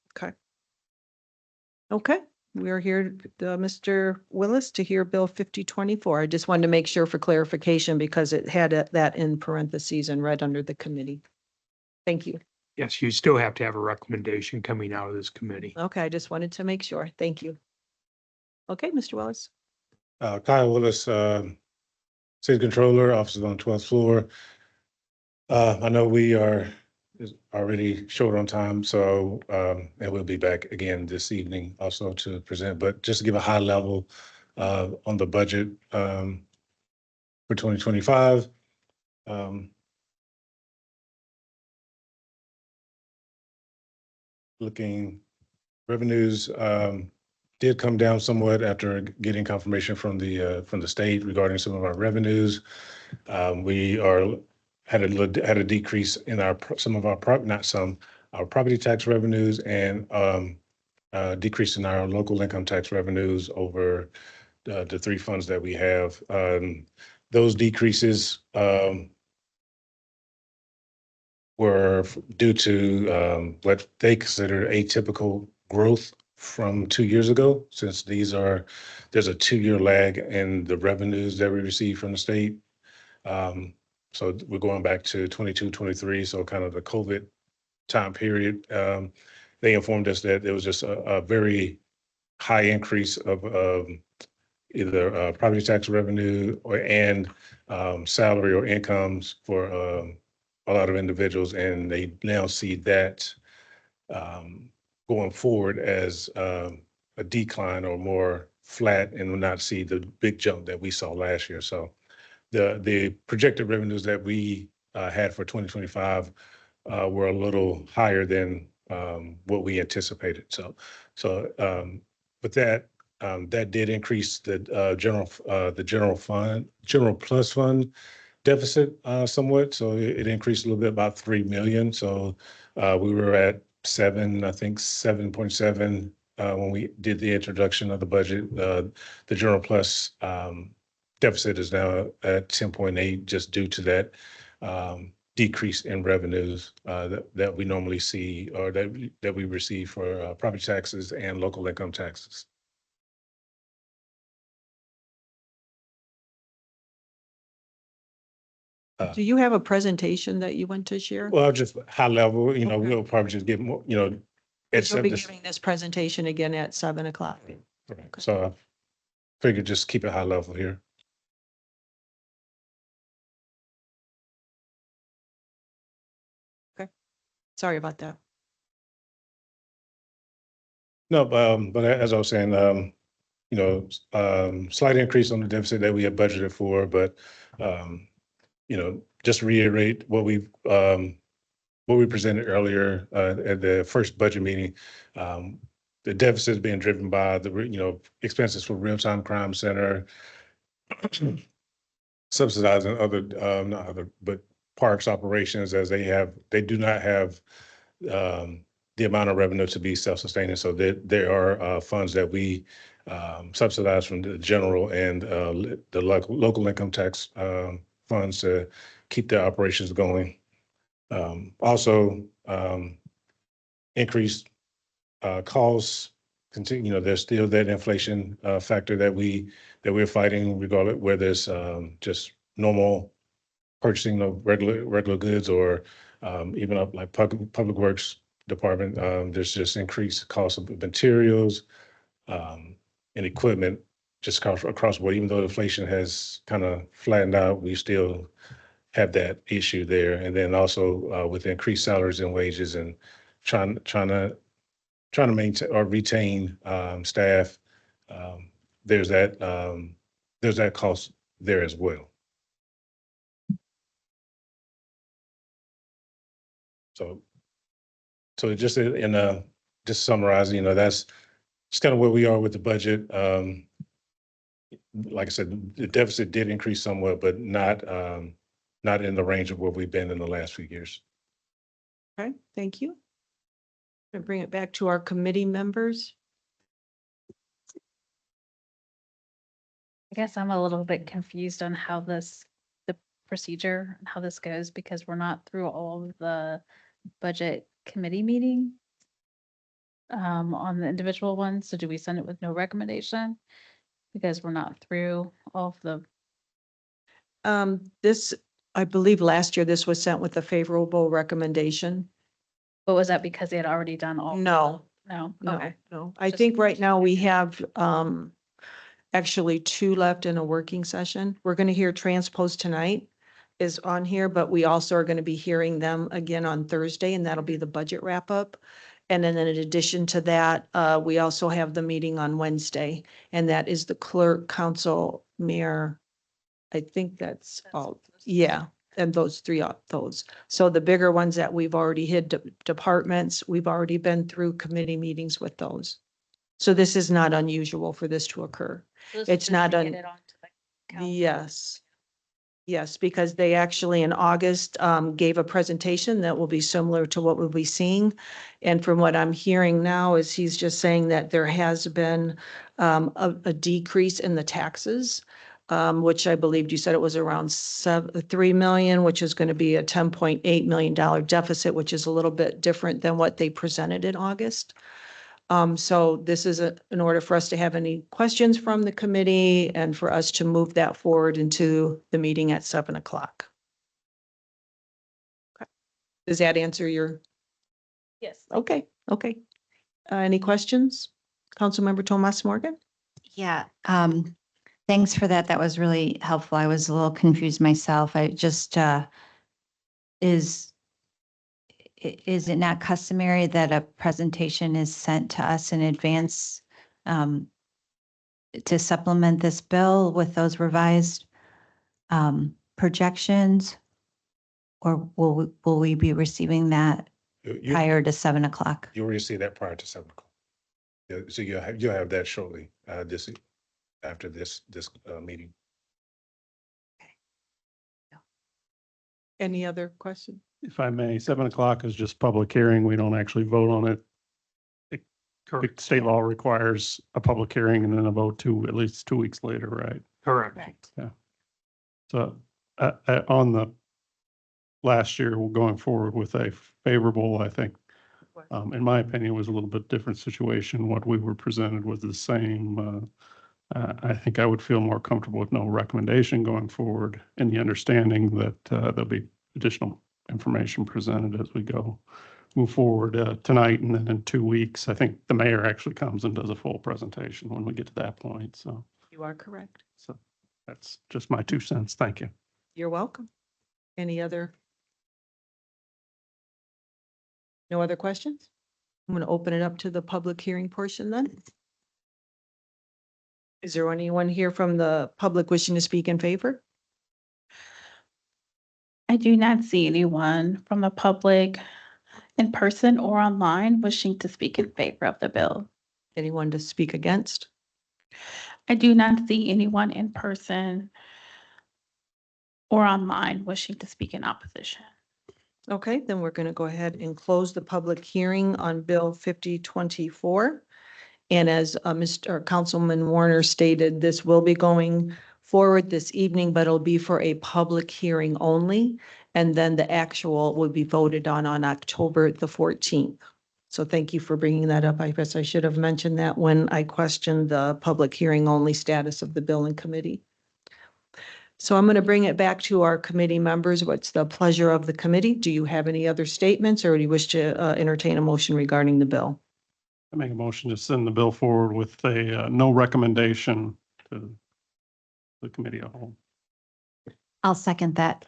Okay, we are here, Mr. Willis, to hear Bill 5024. I just wanted to make sure for clarification because it had that in parentheses and read under the committee. Thank you.
Yes, you still have to have a recommendation coming out of this committee.
Okay, I just wanted to make sure. Thank you. Okay, Mr. Willis.
Kyle Willis, City Controller, offices on 12th floor. I know we are already short on time, so, and we'll be back again this evening also to present, but just to give a high level on the budget for 2025. Looking, revenues did come down somewhat after getting confirmation from the state regarding some of our revenues. We had a decrease in our property tax revenues and decrease in our local income tax revenues over the three funds that we have. Those decreases were due to what they consider atypical growth from 2 years ago, since there's a 2-year lag in the revenues that we receive from the state. So we're going back to 22, 23, so kind of the COVID time period. They informed us that there was just a very high increase of either property tax revenue and salary or incomes for a lot of individuals, and they now see that going forward as a decline or more flat, and will not see the big jump that we saw last year. So the projected revenues that we had for 2025 were a little higher than what we anticipated. So with that, that did increase the general plus fund deficit somewhat. So it increased a little bit, about 3 million. So we were at 7.7 when we did the introduction of the budget. The general plus deficit is now at 10.8 just due to that decrease in revenues that we normally see, or that we receive for property taxes and local income taxes.
Do you have a presentation that you want to share?
Well, just high level,
Okay.
we'll probably just get more,
You'll
it's
be giving this presentation again at 7 o'clock.
so I figured just keep it high level here.
Sorry about that.
No, but as I was saying, slight increase on the deficit that we had budgeted for, but just to reiterate what we presented earlier at the first budget meeting. The deficit is being driven by the expenses for Real-Time Crime Center, subsidizing not other, but parks operations, as they do not have the amount of revenue to be self-sustaining. So there are funds that we subsidize from the general and the local income tax funds to keep their operations going. Also, increased costs continue, there's still that inflation factor that we're fighting regardless whether it's just normal purchasing of regular goods or even up like public works department. There's just increased cost of materials and equipment just across the board. Even though inflation has kind of flattened out, we still have that issue there. And then also with increased salaries and wages and trying to maintain or retain staff, there's that cost there as well. So just just summarizing, that's just kind of where we are with the budget. Like I said, the deficit did increase somewhat, but not in the range of where we've been in the last few years.
Okay, thank you. I'm gonna bring it back to our committee members.
I guess I'm a little bit confused on how the procedure, how this goes, because we're not through all of the budget committee meeting on the individual ones. So do we send it with no recommendation? Because we're not through all of the,
This, I believe last year this was sent with a favorable recommendation.
but was that because they had already done all?
No,
No,
no,
okay.
no. I
Just-
think right now we have actually 2 left in a working session. We're going to hear Transpost tonight is on here, but we also are going to be hearing them again on Thursday, and that'll be the budget wrap up. And then in addition to that, we also have the meeting on Wednesday, and that is the clerk, council, mayor. I think that's all, yeah, and those 3 of those. So the bigger ones that we've already hit departments, we've already been through committee meetings with those. So this is not unusual for this to occur. It's not Yes. Yes, because they actually in August gave a presentation that will be similar to what we'll be seeing. And from what I'm hearing now is he's just saying that there has been a decrease in the taxes, which I believed you said it was around 3 million, which is going to be a $10.8 million deficit, which is a little bit different than what they presented in August. So this is in order for us to have any questions from the committee and for us to move that forward into the meeting at 7 o'clock. Okay. Does that answer your?
Yes.
Okay, okay. Any questions? Councilmember Tomas Morgan?
Yeah, thanks for that. That was really helpful. I was a little confused myself. I just, is it not customary that a presentation is sent to us in advance to supplement this bill with those revised projections? Or will we be receiving that prior to 7 o'clock?
You'll receive that prior to 7 o'clock. Yeah, so you'll have that shortly, after this meeting.
Any other question?
If I may, 7 o'clock is just public hearing. We don't actually vote on it.
Correct.
State law requires a public hearing and then a vote at least 2 weeks later, right?
Correct.
So on the last year, we're going forward with a favorable, I think, in my opinion, was a little bit different situation. What we were presented was the same. I think I would feel more comfortable with no recommendation going forward in the understanding that there'll be additional information presented as we move forward tonight and then in 2 weeks. I think the mayor actually comes and does a full presentation when we get to that point. So
You are correct.
that's just my 2 cents. Thank you.
You're welcome. Any other? No other questions? I'm going to open it up to the public hearing portion then. Is there anyone here from the public wishing to speak in favor?
I do not see anyone from the public in person or online wishing to speak in favor of the bill.
Anyone to speak against?
I do not see anyone in person or online wishing to speak in opposition.
Okay, then we're going to go ahead and close the public hearing on Bill 5024. And as Councilman Warner stated, this will be going forward this evening, but it'll be for a public hearing only. And then the actual will be voted on October the 14th. So thank you for bringing that up. I guess I should have mentioned that when I questioned the public hearing only status of the bill in committee. So I'm going to bring it back to our committee members. What's the pleasure of the committee? Do you have any other statements or do you wish to entertain a motion regarding the bill?
I make a motion to send the bill forward with a no recommendation to the committee of whole.
I'll second that.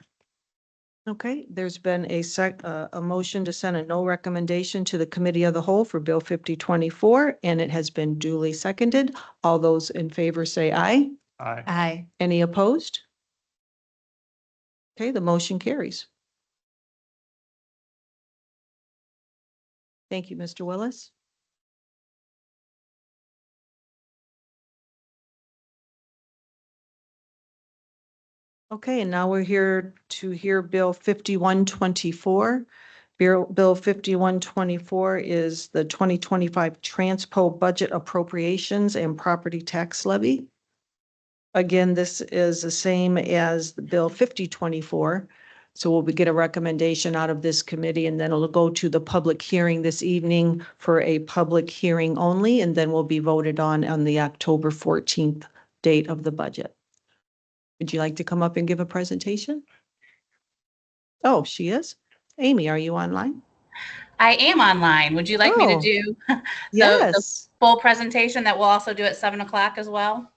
Okay, there's been a motion to send a no recommendation to the committee of the whole for Bill 5024, and it has been duly seconded. All those in favor say aye.
Aye.
Aye.
Any opposed? Okay, the motion carries. Thank you, Mr. Willis. Okay, and now we're here to hear Bill 5124. Bill 5124 is the 2025 Transpo Budget Appropriations and Property Tax Levy. Again, this is the same as the Bill 5024. So we'll get a recommendation out of this committee and then it'll go to the public hearing this evening for a public hearing only, and then will be voted on the October 14th date of the budget. Would you like to come up and give a presentation? Oh, she is? Amy, are you online?
I am online. Would you like me to
Oh,
do the
Yes.
full presentation that we'll also do at 7 o'clock as well?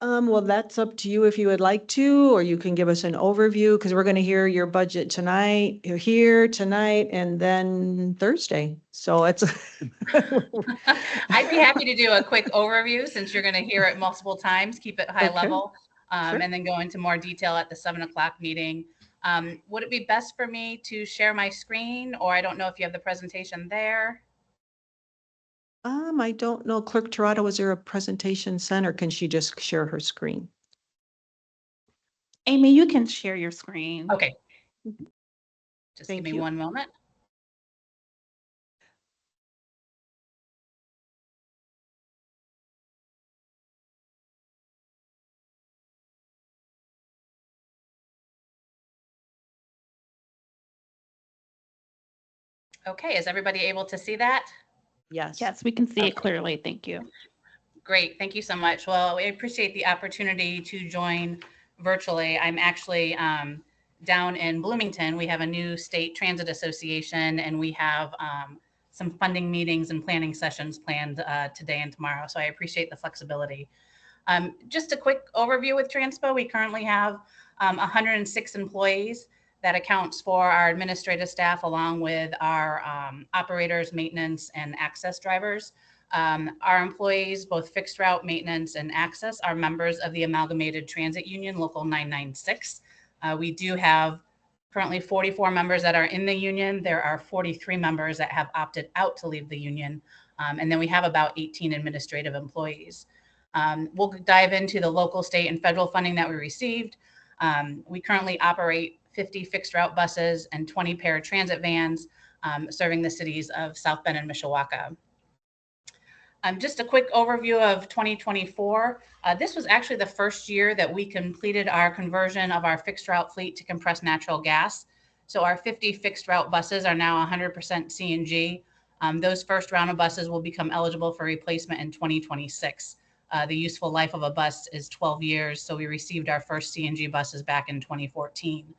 Well, that's up to you if you would like to, or you can give us an overview because we're going to hear your budget tonight, you're here tonight, and then Thursday. So it's.
I'd be happy to do a quick overview since you're going to hear it multiple times, keep it high
Okay.
level,
Sure.
and then go into more detail at the 7 o'clock meeting. Would it be best for me to share my screen, or I don't know if you have the presentation there?
I don't know, Clerk Torado, is there a presentation center? Can she just share her screen?
Amy, you can share your screen.
Okay. Just
Thank
give me
you.
one moment. Okay, is everybody able to see that?
Yes.
Yes, we can see
Okay.
it clearly. Thank you.
Great, thank you so much. Well, we appreciate the opportunity to join virtually. I'm actually down in Bloomington. We have a new state transit association and we have some funding meetings and planning sessions planned today and tomorrow. So I appreciate the flexibility. Just a quick overview with Transpo. We currently have 106 employees. That accounts for our administrative staff along with our operators, maintenance, and access drivers. Our employees, both fixed route maintenance and access, are members of the Amalgamated Transit Union, Local 996. We do have currently 44 members that are in the union. There are 43 members that have opted out to leave the union. And then we have about 18 administrative employees. We'll dive into the local, state, and federal funding that we received. We currently operate 50 fixed route buses and 20 paratransit vans serving the cities of South Bend and Mishawaka. Just a quick overview of 2024. This was actually the first year that we completed our conversion of our fixed route fleet to compressed natural gas. So our 50 fixed route buses are now 100% CNG. Those first round of buses will become eligible for replacement in 2026. The useful life of a bus is 12 years, so we received our first CNG buses back in 2014.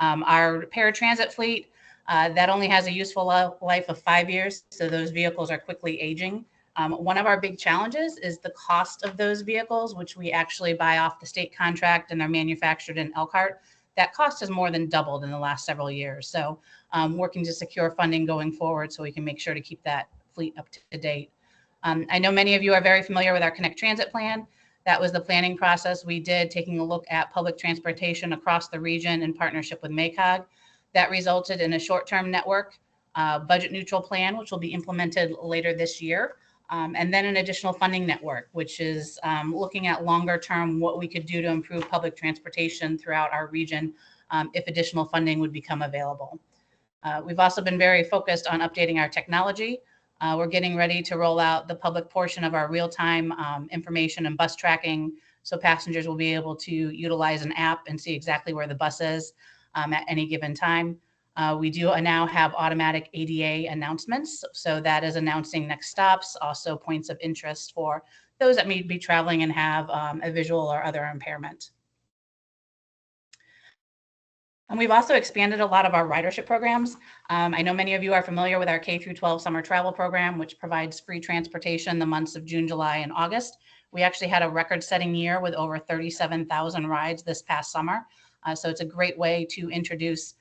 Our paratransit fleet, that only has a useful life of 5 years, so those vehicles are quickly aging. One of our big challenges is the cost of those vehicles, which we actually buy off the state contract and they're manufactured in Elkhart. That cost has more than doubled in the last several years. So working to secure funding going forward so we can make sure to keep that fleet up to date. I know many of you are very familiar with our Connect Transit plan. That was the planning process we did, taking a look at public transportation across the region in partnership with MACOG. That resulted in a short-term network budget neutral plan, which will be implemented later this year. And then an additional funding network, which is looking at longer term what we could do to improve public transportation throughout our region if additional funding would become available. We've also been very focused on updating our technology. We're getting ready to roll out the public portion of our real-time information and bus tracking, so passengers will be able to utilize an app and see exactly where the bus is at any given time. We do now have automatic ADA announcements. So that is announcing next stops, also points of interest for those that may be traveling and have a visual or other impairment. And we've also expanded a lot of our ridership programs. I know many of you are familiar with our K through 12 summer travel program, which provides free transportation the months of June, July, and August. We actually had a record-setting year with over 37,000 rides this past summer. So it's a great way to introduce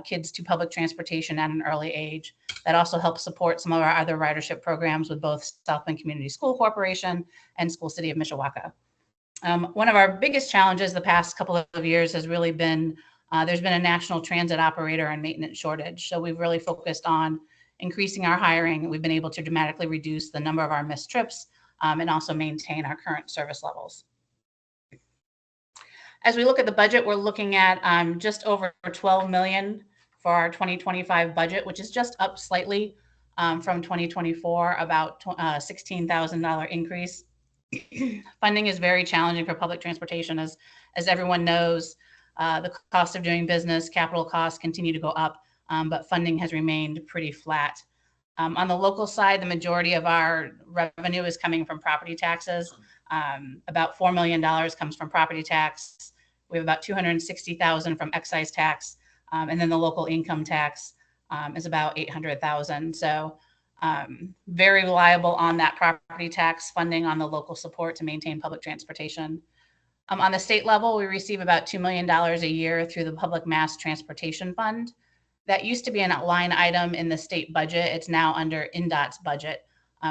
kids to public transportation at an early age. That also helps support some of our other ridership programs with both South Bend Community School Corporation and School City of Mishawaka. One of our biggest challenges the past couple of years has really been there's been a national transit operator and maintenance shortage. So we've really focused on increasing our hiring. We've been able to dramatically reduce the number of our missed trips and also maintain our current service levels. As we look at the budget, we're looking at just over 12 million for our 2025 budget, which is just up slightly from 2024, about $16,000 increase. Funding is very challenging for public transportation, as everyone knows. The cost of doing business, capital costs continue to go up, but funding has remained pretty flat. On the local side, the majority of our revenue is coming from property taxes. About $4 million comes from property tax. We have about $260,000 from excise tax, and then the local income tax is about $800,000. So very reliable on that property tax funding on the local support to maintain public transportation. On the state level, we receive about $2 million a year through the Public Mass Transportation Fund. That used to be a line item in the state budget. It's now under INDOT's budget.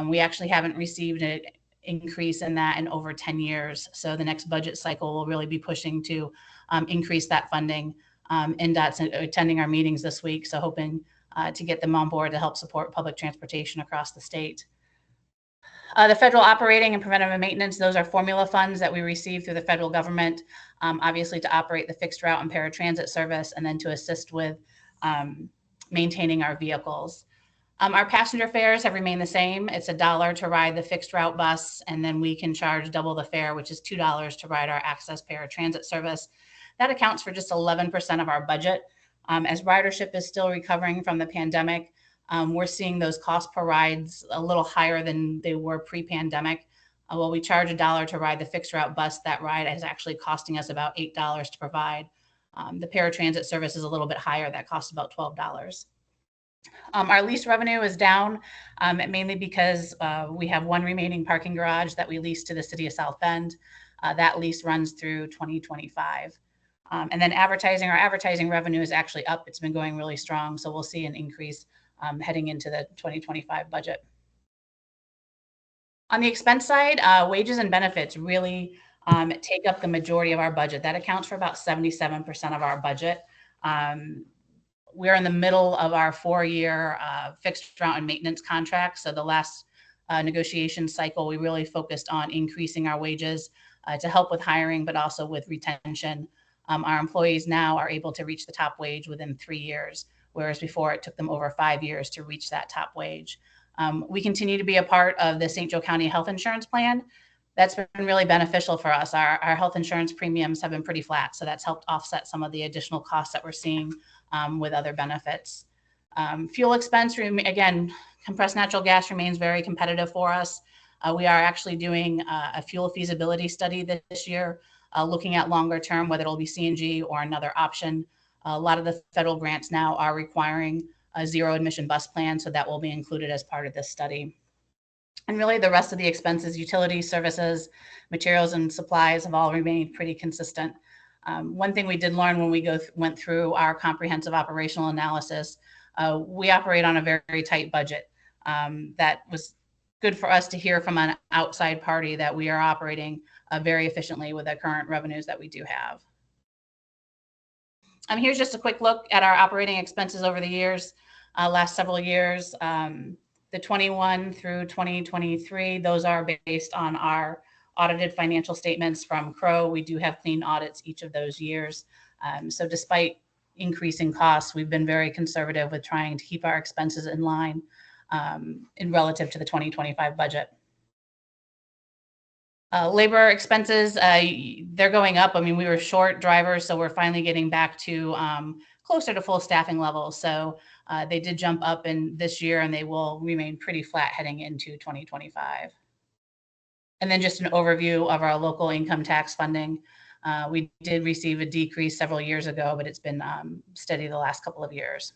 We actually haven't received an increase in that in over 10 years. So the next budget cycle will really be pushing to increase that funding. INDOT's attending our meetings this week, so hoping to get them on board to help support public transportation across the state. The federal operating and preventative maintenance, those are formula funds that we receive through the federal government, obviously to operate the fixed route and paratransit service, and then to assist with maintaining our vehicles. Our passenger fares have remained the same. It's $1 to ride the fixed route bus, and then we can charge double the fare, which is $2 to ride our access paratransit service. That accounts for just 11% of our budget. As ridership is still recovering from the pandemic, we're seeing those costs per rides a little higher than they were pre-pandemic. While we charge $1 to ride the fixed route bus, that ride is actually costing us about $8 to provide. The paratransit service is a little bit higher. That costs about $12. Our lease revenue is down mainly because we have one remaining parking garage that we lease to the city of South Bend. That lease runs through 2025. And then advertising, our advertising revenue is actually up. It's been going really strong. So we'll see an increase heading into the 2025 budget. On the expense side, wages and benefits really take up the majority of our budget. That accounts for about 77% of our budget. We're in the middle of our 4-year fixed route and maintenance contract. So the last negotiation cycle, we really focused on increasing our wages to help with hiring, but also with retention. Our employees now are able to reach the top wage within 3 years, whereas before it took them over 5 years to reach that top wage. We continue to be a part of the St. Joe County Health Insurance Plan. That's been really beneficial for us. Our health insurance premiums have been pretty flat, so that's helped offset some of the additional costs that we're seeing with other benefits. Fuel expense, again, compressed natural gas remains very competitive for us. We are actually doing a fuel feasibility study this year, looking at longer term, whether it'll be CNG or another option. A lot of the federal grants now are requiring a zero emission bus plan, so that will be included as part of this study. And really the rest of the expenses, utilities, services, materials, and supplies have all remained pretty consistent. One thing we did learn when we went through our comprehensive operational analysis, we operate on a very, very tight budget. That was good for us to hear from an outside party that we are operating very efficiently with the current revenues that we do have. Here's just a quick look at our operating expenses over the years, last several years. The 21 through 2023, those are based on our audited financial statements from Crow. We do have clean audits each of those years. So despite increasing costs, we've been very conservative with trying to keep our expenses in line in relative to the 2025 budget. Labor expenses, they're going up. I mean, we were short drivers, so we're finally getting back to closer to full staffing levels. So they did jump up in this year and they will remain pretty flat heading into 2025. And then just an overview of our local income tax funding. We did receive a decrease several years ago, but it's been steady the last couple of years.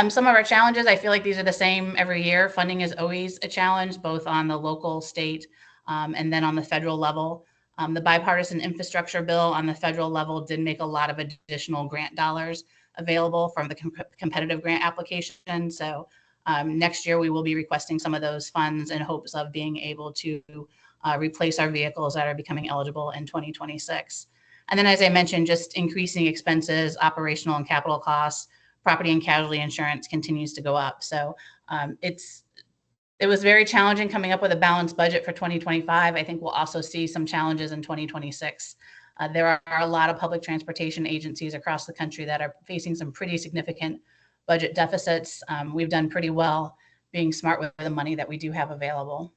Some of our challenges, I feel like these are the same every year. Funding is always a challenge, both on the local, state, and then on the federal level. The bipartisan infrastructure bill on the federal level did make a lot of additional grant dollars available from the competitive grant application. So next year we will be requesting some of those funds in hopes of being able to replace our vehicles that are becoming eligible in 2026. And then, as I mentioned, just increasing expenses, operational and capital costs. Property and casualty insurance continues to go up. So it was very challenging coming up with a balanced budget for 2025. I think we'll also see some challenges in 2026. There are a lot of public transportation agencies across the country that are facing some pretty significant budget deficits. We've done pretty well being smart with the money that we do have available.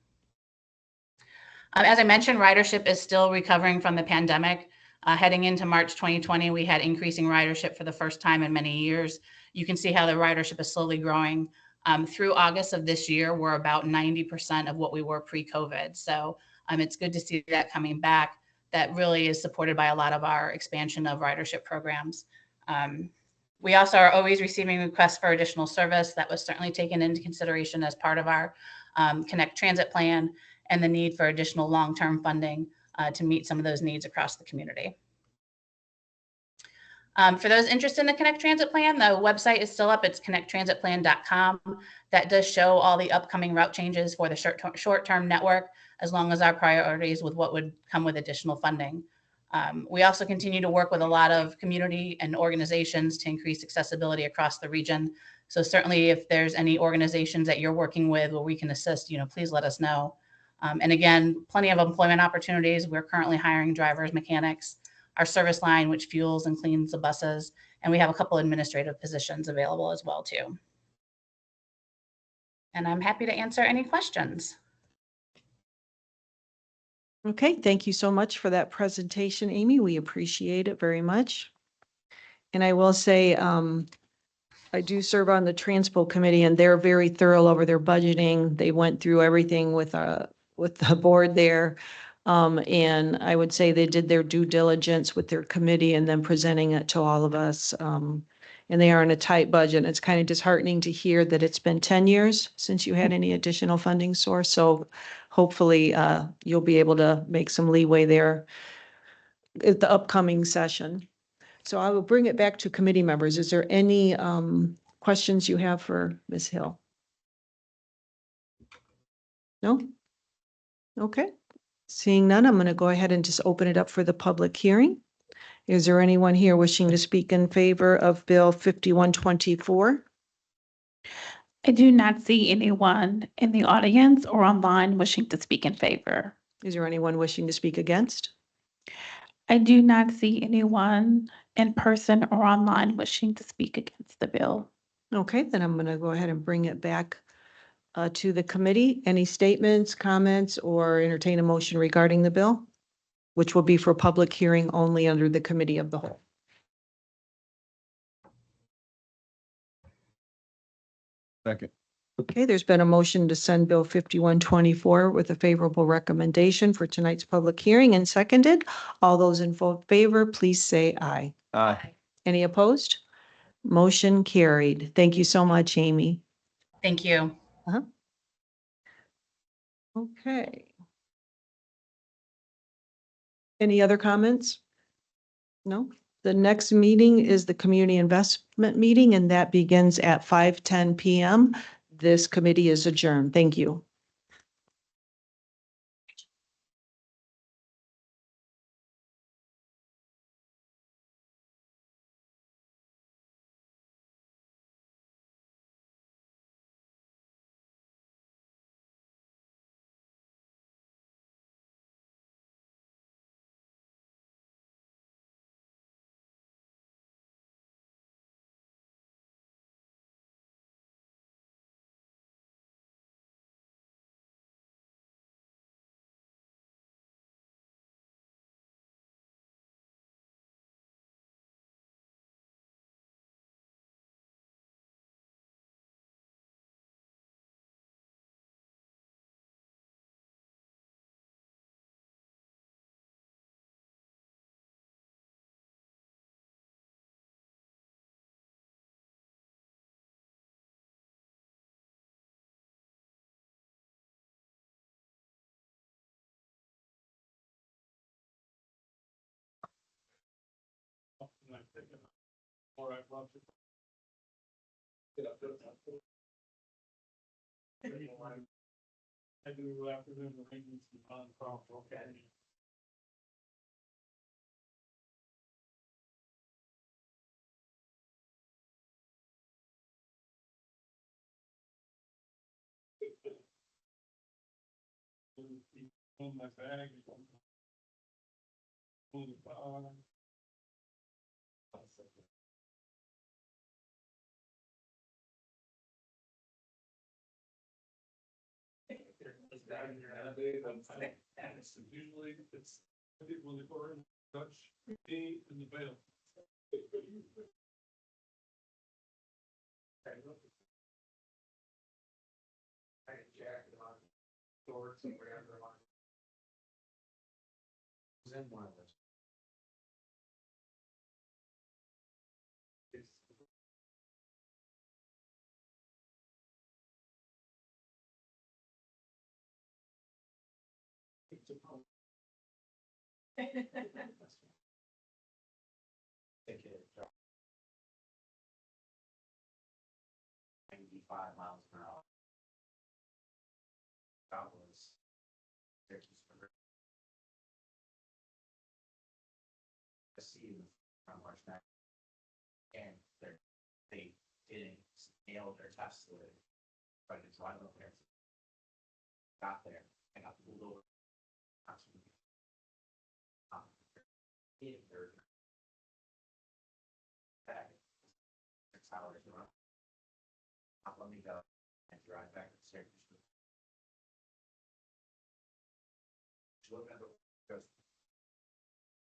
As I mentioned, ridership is still recovering from the pandemic. Heading into March 2020, we had increasing ridership for the first time in many years. You can see how the ridership is slowly growing. Through August of this year, we're about 90% of what we were pre-COVID. So it's good to see that coming back. That really is supported by a lot of our expansion of ridership programs. We also are always receiving requests for additional service. That was certainly taken into consideration as part of our Connect Transit plan and the need for additional long-term funding to meet some of those needs across the community. For those interested in the Connect Transit Plan, the website is still up. It's connecttransitplan.com. That does show all the upcoming route changes for the short-term network, as long as our priorities with what would come with additional funding. We also continue to work with a lot of community and organizations to increase accessibility across the region. So certainly if there's any organizations that you're working with where we can assist, please let us know. And again, plenty of employment opportunities. We're currently hiring drivers, mechanics, our service line, which fuels and cleans the buses. And we have a couple administrative positions available as well too. And I'm happy to answer any questions.
Okay, thank you so much for that presentation, Amy. We appreciate it very much. And I will say, I do serve on the Transpo Committee and they're very thorough over their budgeting. They went through everything with the board there. And I would say they did their due diligence with their committee and then presenting it to all of us. And they are in a tight budget. It's kind of disheartening to hear that it's been 10 years since you had any additional funding source. So hopefully you'll be able to make some leeway there at the upcoming session. So I will bring it back to committee members. Is there any questions you have for Ms. Hill? No? Okay. Seeing none, I'm going to go ahead and just open it up for the public hearing. Is there anyone here wishing to speak in favor of Bill 5124?
I do not see anyone in the audience or online wishing to speak in favor.
Is there anyone wishing to speak against?
I do not see anyone in person or online wishing to speak against the bill.
Okay, then I'm going to go ahead and bring it back to the committee. Any statements, comments, or entertain a motion regarding the bill, which will be for public hearing only under the committee of the whole.
Second.
Okay, there's been a motion to send Bill 5124 with a favorable recommendation for tonight's public hearing and seconded. All those in favor, please say aye.
Aye.
Any opposed? Motion carried. Thank you so much, Amy.
Thank you.
Okay. Any other comments? No? The next meeting is the community investment meeting, and that begins at 5:10 p.m. This committee is adjourned. Thank you.
All right, well. I do afternoon arrangements on Crawford, okay. On my bag. On the bar. Usually it's when they go in, touch me in the veil. Jacket on, shorts and whatever on. In one of those. It's a problem. Take it. 95 miles per hour. That was. I see how much that. And they didn't nail their test with it. But it's right up there. Got there, I got pulled over. Absolutely. In there. Back. 6 hours around. Let me go and drive back to Syracuse.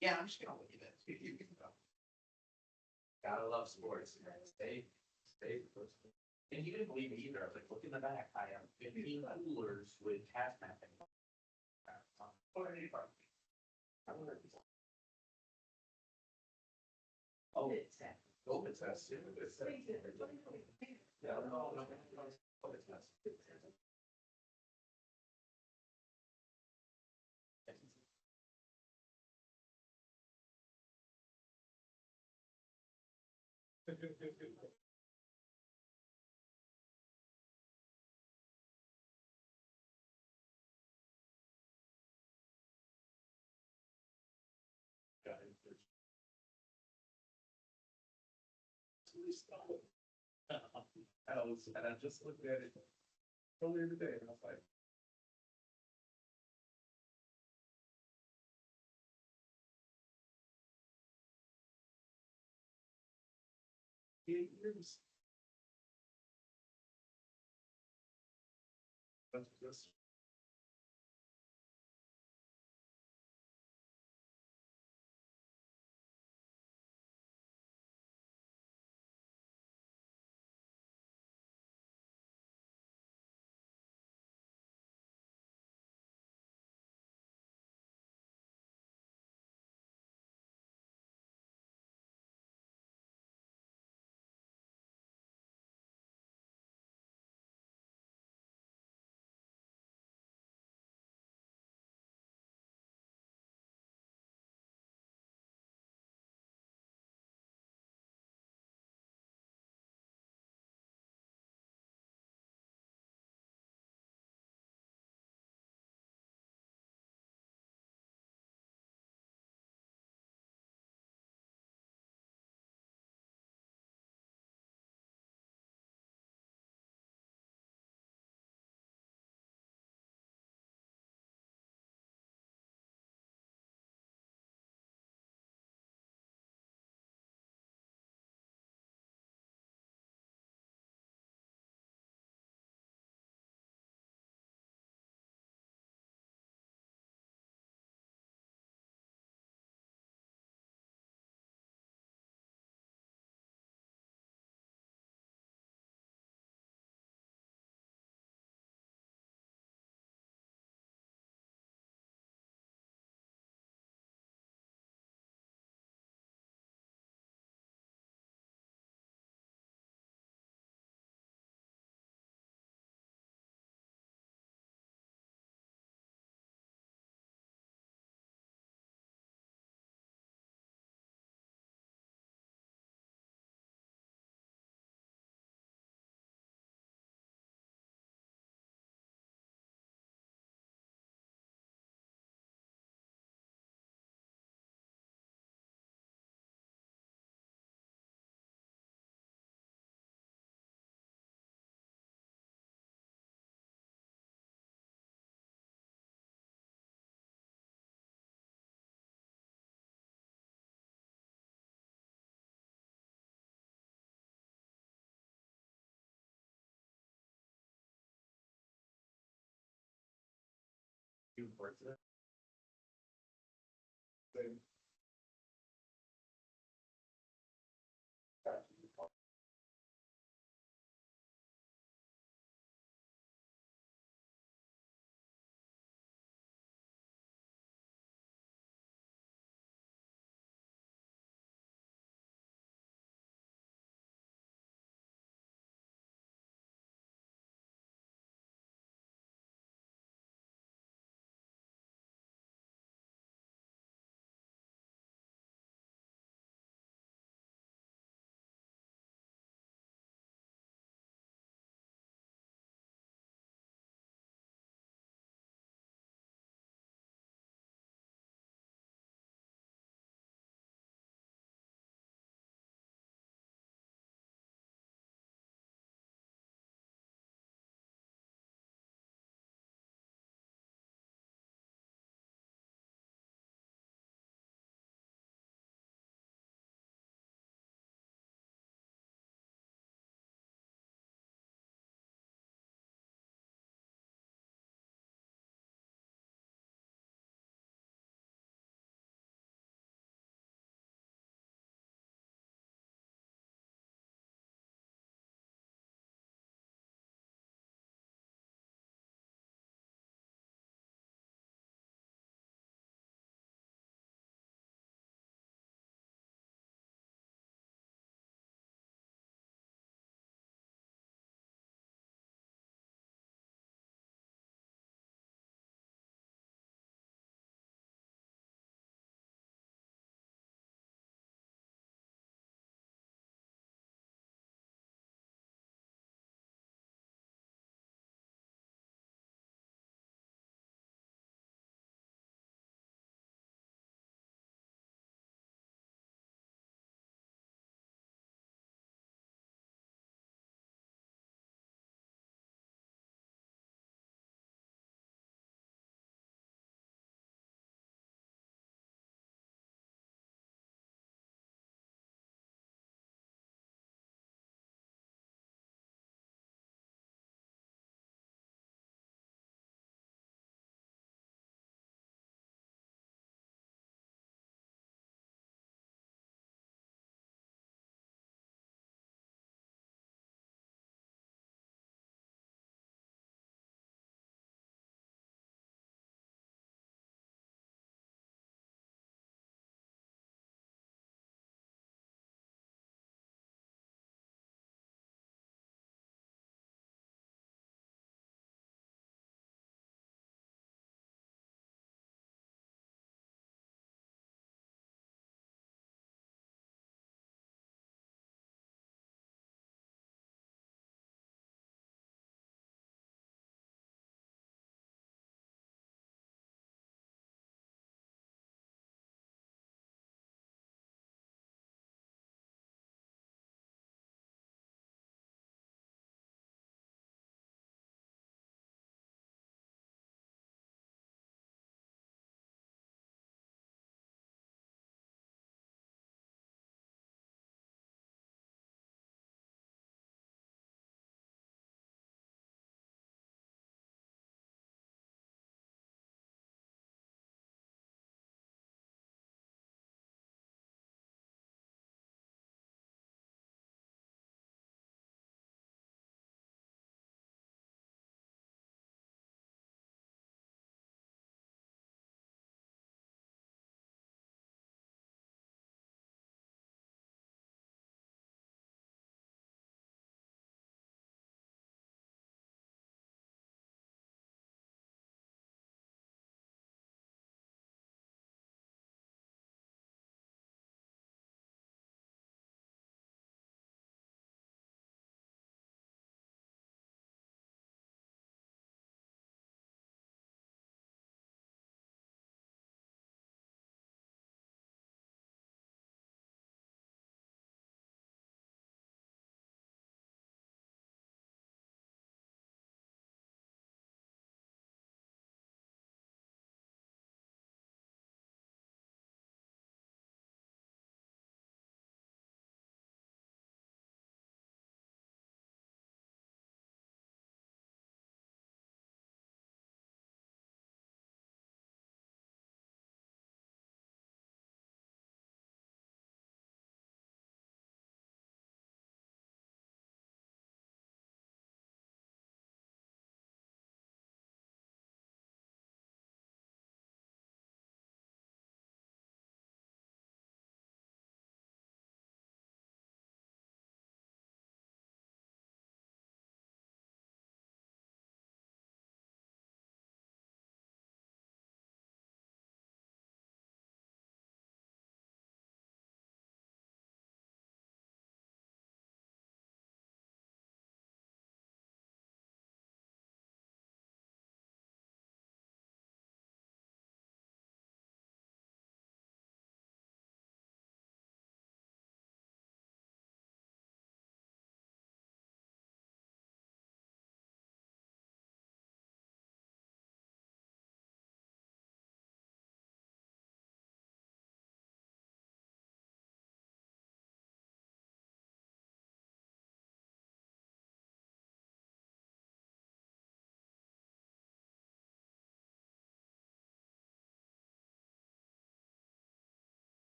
Yeah, I'm just gonna look at it. Gotta love sports. Stay. And you didn't believe me either. I was like, look in the back. I have 15 coolers with hazmat. Oh, it's that. Oh, it's that. Yeah, no, it's that. And I just looked at it earlier today and I was like. Years. That's just.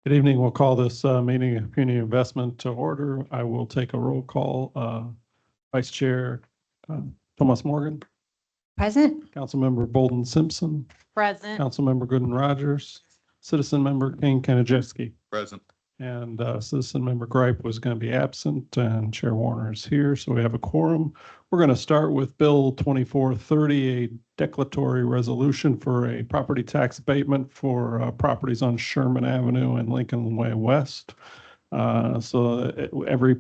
Good evening. We'll call this meeting of community investment to order. I will take a roll call. Vice Chair Thomas Morgan,
Present?
Councilmember Bolden Simpson,
Present.
Councilmember Gooden Rogers, Citizen Member King Kanajewski.
Present.
And Citizen Member Gripe was going to be absent and Chair Warner is here, so we have a quorum. We're going to start with Bill 2430, a declaratory resolution for a property tax abatement for properties on Sherman Avenue and Lincoln Way West. Every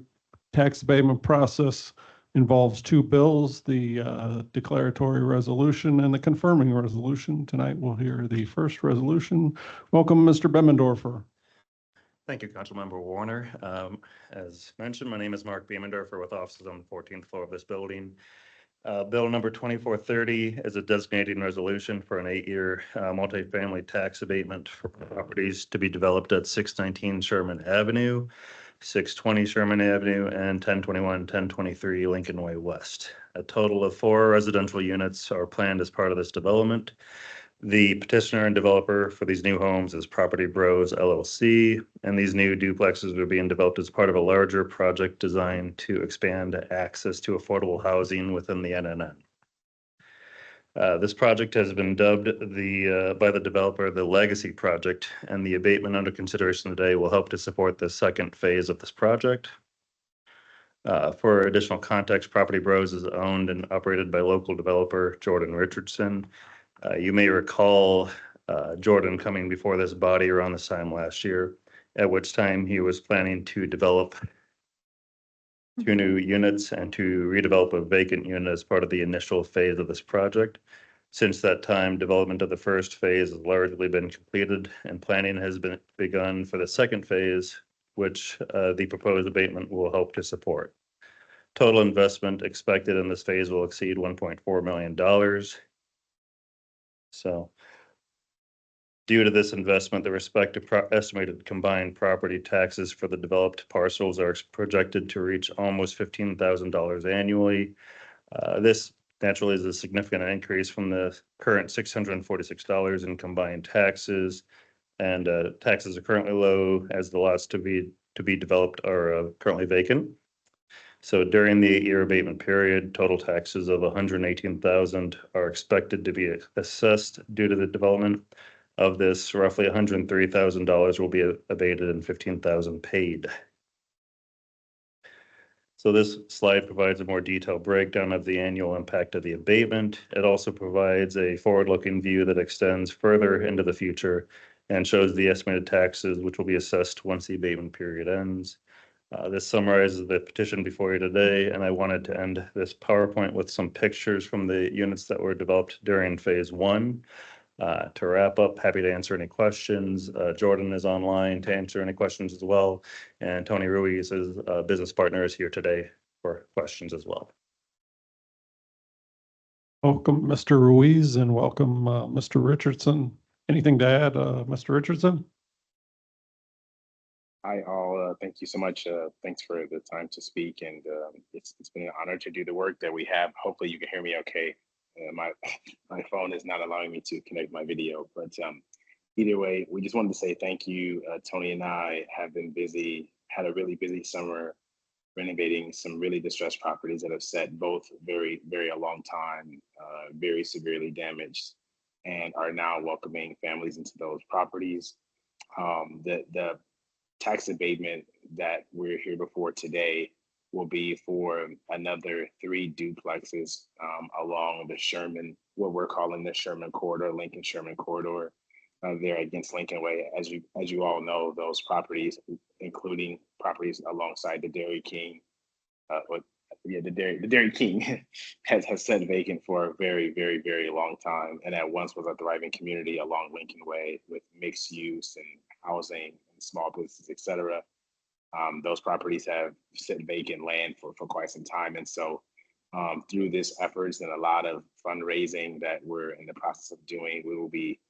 tax abatement process involves two bills, the declaratory resolution and the confirming resolution. Tonight we'll hear the first resolution. Welcome, Mr. Bemmendorfer.
Thank you, Councilmember Warner. As mentioned, my name is Mark Beamendorfer with offices on the 14th floor of this building. Bill number 2430 is a designating resolution for an 8-year multifamily tax abatement for properties to be developed at 619 Sherman Avenue, 620 Sherman Avenue, and 1021, 1023 Lincoln Way West. A total of 4 residential units are planned as part of this development. The petitioner and developer for these new homes is Property Bros LLC, and these new duplexes are being developed as part of a larger project designed to expand access to affordable housing within the NNN. This project has been dubbed by the developer the Legacy Project, and the abatement under consideration today will help to support the second phase of this project. For additional context, Property Bros is owned and operated by local developer Jordan Richardson. You may recall Jordan coming before this body around this time last year, at which time he was planning to develop 2 new units and to redevelop a vacant unit as part of the initial phase of this project. Since that time, development of the first phase has largely been completed and planning has been begun for the second phase, which the proposed abatement will help to support. Total investment expected in this phase will exceed $1.4 million. So due to this investment, the respective estimated combined property taxes for the developed parcels are projected to reach almost $15,000 annually. This naturally is a significant increase from the current $646 in combined taxes, and taxes are currently low as the lots to be developed are currently vacant. So during the 8-year abatement period, total taxes of $118,000 are expected to be assessed due to the development. Of this, roughly $103,000 will be abated and $15,000 paid. So this slide provides a more detailed breakdown of the annual impact of the abatement. It also provides a forward-looking view that extends further into the future and shows the estimated taxes which will be assessed once the abatement period ends. This summarizes the petition before you today, and I wanted to end this PowerPoint with some pictures from the units that were developed during phase 1. To wrap up, happy to answer any questions. Jordan is online to answer any questions as well, and Tony Ruiz, his business partner, is here today for questions as well.
Welcome, Mr. Ruiz, and welcome, Mr. Richardson. Anything to add, Mr. Richardson?
Hi, all. Thank you so much. Thanks for the time to speak, and it's been an honor to do the work that we have. Hopefully, you can hear me okay. My phone is not allowing me to connect my video, but either way, we just wanted to say thank you. Tony and I have been busy, had a really busy summer renovating some really distressed properties that have sat both very a long time, very severely damaged, and are now welcoming families into those properties. The tax abatement that we're here before today will be for another 3 duplexes along the Sherman, what we're calling the Sherman corridor, Lincoln Sherman corridor, there against Lincoln Way. As you all know, those properties, including properties alongside the Dairy King, the Dairy King has sat vacant for a very long time, and at once was a thriving community along Lincoln Way with mixed use and housing and small businesses, et cetera. Those properties have sit vacant land for quite some time. And so through this efforts and a lot of fundraising that we're in the process of doing, we will be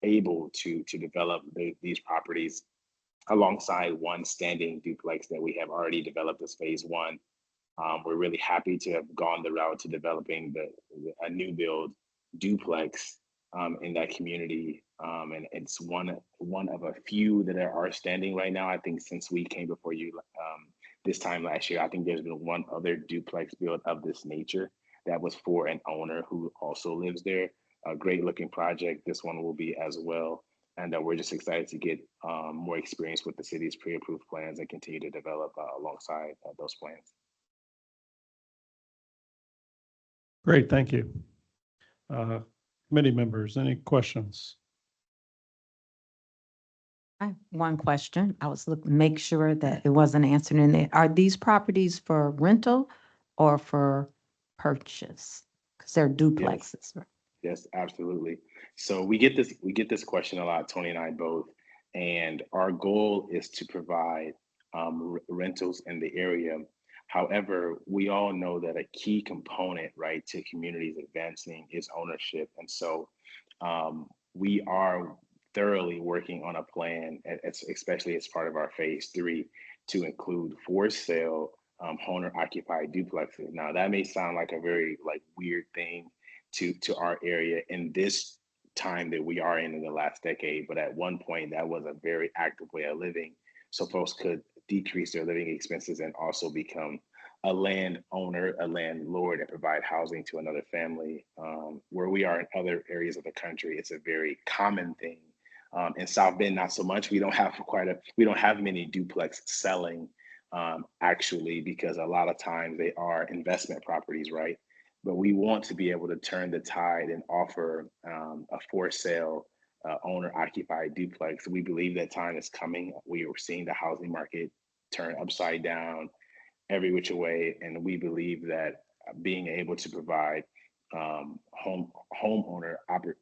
able to develop these properties alongside one standing duplex that we have already developed as phase 1. We're really happy to have gone the route to developing a new build duplex in that community. And it's one of a few that are standing right now. I think since we came before you this time last year, I think there's been one other duplex build of this nature that was for an owner who also lives there. A great looking project. This one will be as well. And we're just excited to get more experience with the city's pre-approved plans and continue to develop alongside those plans.
Great, thank you. Committee members, any questions?
I have one question. I was looking, make sure that it wasn't answered in there. Are these properties for rental or for purchase? Because they're duplexes. Right?
Yes, absolutely. So we get this question a lot, Tony and I both, and our goal is to provide rentals in the area. However, we all know that a key component, right, to communities advancing is ownership, and so we are thoroughly working on a plan, especially as part of our phase 3, to include for sale owner occupied duplexes. Now that may sound like a very weird thing to our area in this time that we are in the last decade, but at one point that was a very active way of living, so folks could decrease their living expenses and also become a landowner, a landlord, and provide housing to another family. Where we are in other areas of the country, it's a very common thing. In South Bend, not so much. We don't have many duplex selling actually, because a lot of times they are investment properties, right? But we want to be able to turn the tide and offer a for sale owner occupied duplex. We believe that time is coming. We are seeing the housing market turn upside down every which way, and we believe that being able to provide homeowner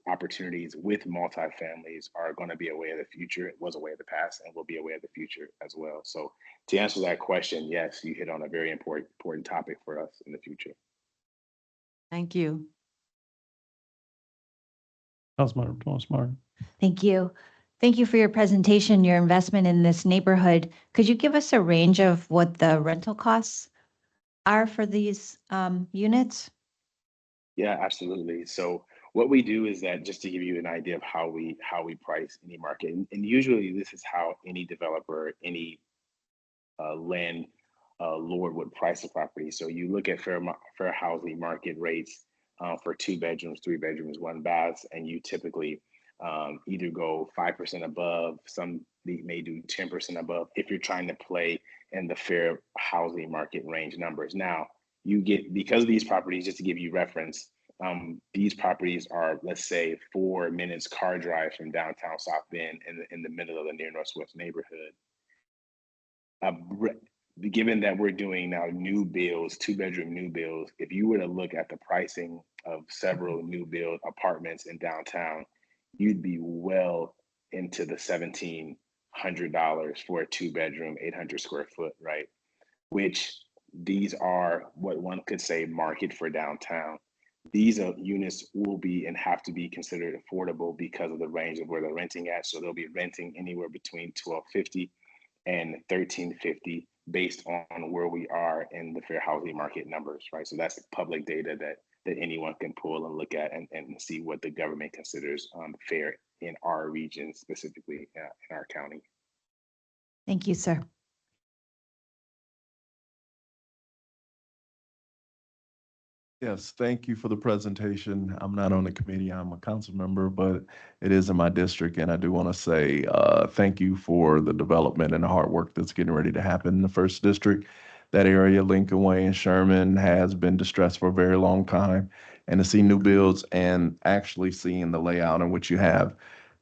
opportunities with multifamilies are going to be a way of the future. It was a way of the past and will be a way of the future as well. So to answer that question, yes, you hit on a very important topic for us in the future.
Thank you.
Councilmember Thomas Martin.
Thank you. Thank you for your presentation, your investment in this neighborhood. Could you give us a range of what the rental costs are for these units?
Yeah, absolutely. So what we do is that, just to give you an idea of how we price any market, and usually this is how any developer, any land lord would price a property. So you look at fair housing market rates for 2 bedrooms, 3 bedrooms, 1 baths, and you typically either go 5% above, some may do 10% above if you're trying to play in the fair housing market range numbers. Now, you get, because these properties, just to give you reference, these properties are, let's say, 4 minutes car drive from downtown South Bend in the middle of the near Northwest neighborhood. Given that we're doing now new builds, 2-bedroom new builds, if you were to look at the pricing of several new build apartments in downtown, you'd be well into the $1,700 for a 2-bedroom, 800 square foot, right? Which these are what one could say market for downtown. These units will be and have to be considered affordable because of the range of where they're renting at. So they'll be renting anywhere between $1,250 and $1,350 based on where we are in the fair housing market numbers, right? So that's public data that anyone can pull and look at and see what the government considers fair in our region, specifically in our county.
Thank you, sir.
Yes, thank you for the presentation. I'm not on the committee, I'm a council member, but it is in my district. And I do want to say thank you for the development and the hard work that's getting ready to happen in the first district. That area, Lincoln Way and Sherman, has been distressed for a very long time. And to see new builds and actually seeing the layout in which you have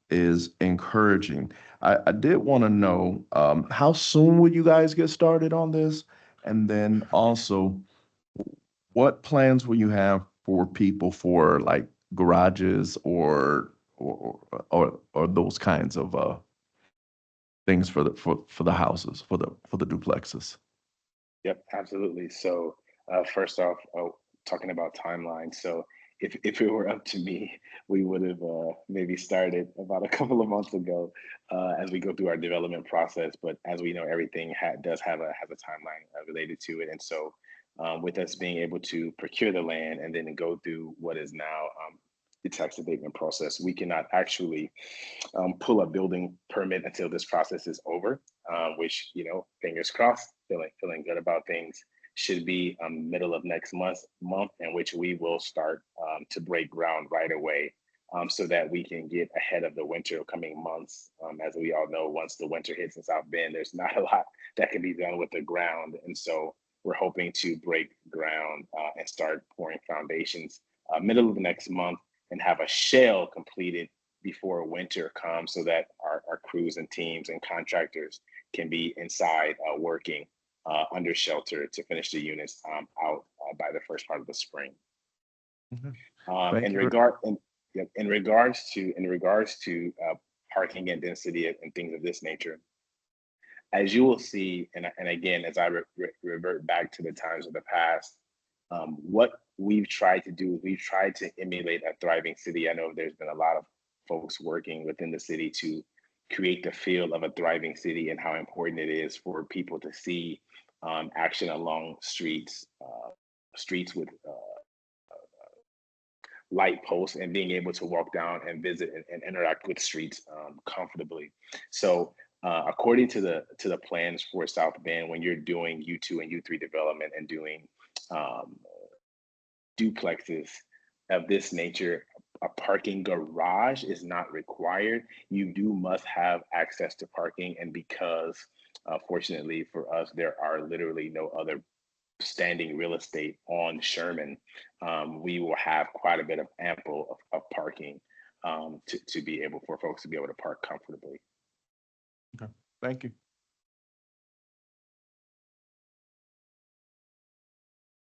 is encouraging. I did want to know how soon will you guys get started on this? And then also, what plans will you have for people for like garages or those kinds of things for the houses, for the duplexes?
Yep, absolutely. So first off, talking about timeline. So if it were up to me, we would have maybe started about a couple of months ago as we go through our development process. But as we know, everything does have a timeline related to it. And so with us being able to procure the land and then go through what is now the tax abatement process. We cannot actually pull a building permit until this process is over, which, you know, fingers crossed, feeling good about things, should be middle of next month, in which we will start to break ground right away, so that we can get ahead of the winter coming months. As we all know, once the winter hits in South Bend, there's not a lot that can be done with the ground. And so we're hoping to break ground and start pouring foundations middle of the next month and have a shell completed before winter comes, so that our crews and teams and contractors can be inside working under shelter to finish the units out by the first part of the spring.
Thank
In
you.
regards to parking and density and things of this nature, as you will see, and again, as I revert back to the times of the past, what we've tried to do is we've tried to emulate a thriving city. I know there's been a lot of folks working within the city to create the feel of a thriving city and how important it is for people to see action along streets with light posts, and being able to walk down and visit and interact with streets comfortably. So according to the plans for South Bend, when you're doing U2 and U3 development and doing duplexes of this nature, a parking garage is not required. You must have access to parking. And because fortunately for us, there are literally no other standing real estate on Sherman, we will have quite a bit of ample of parking to be able for folks to be able to park comfortably.
Thank you.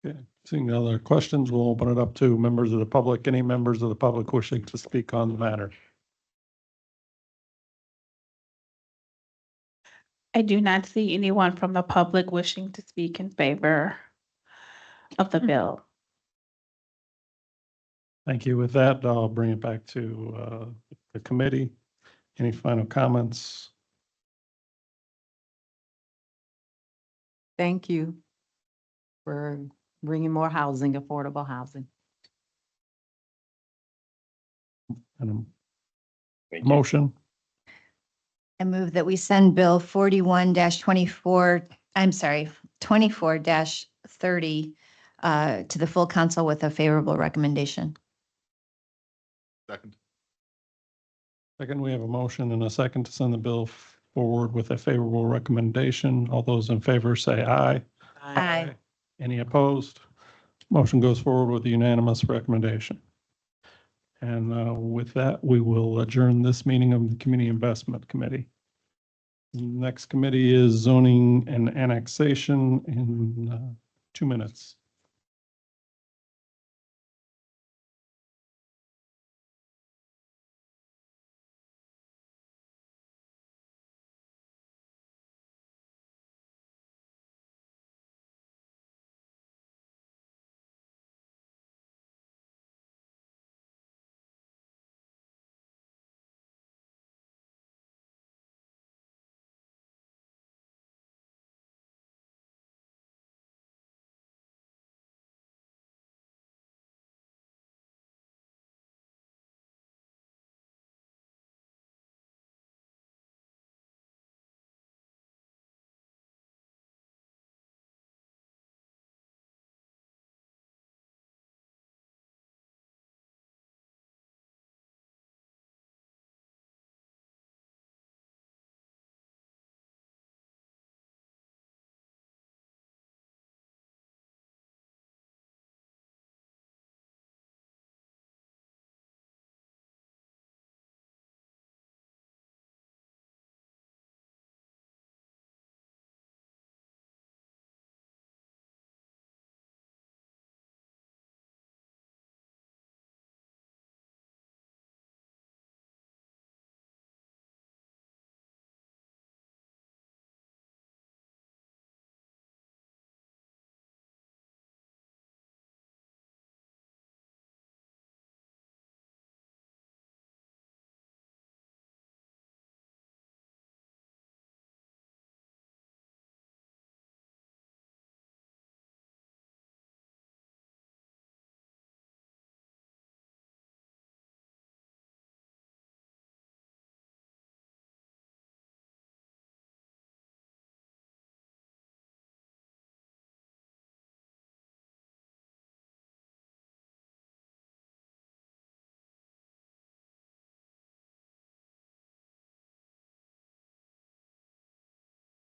Okay, seeing no other questions, we'll open it up to members of the public. Any members of the public wishing to speak on the matter?
I do not see anyone from the public wishing to speak in favor of the bill.
Thank you. With that, I'll bring it back to the committee. Any final comments?
Thank you for bringing more housing, affordable housing.
And
Thank
a
you.
motion?
I move that we send Bill 41-24, I'm sorry, 24-30 to the full council with a favorable recommendation.
Second.
Second, we have a motion and a second to send the bill forward with a favorable recommendation. All those in favor say aye.
Aye.
Any opposed? Motion goes forward with a unanimous recommendation. And with that, we will adjourn this meeting of the Community Investment Committee. Next committee is Zoning and Annexation in 2 minutes.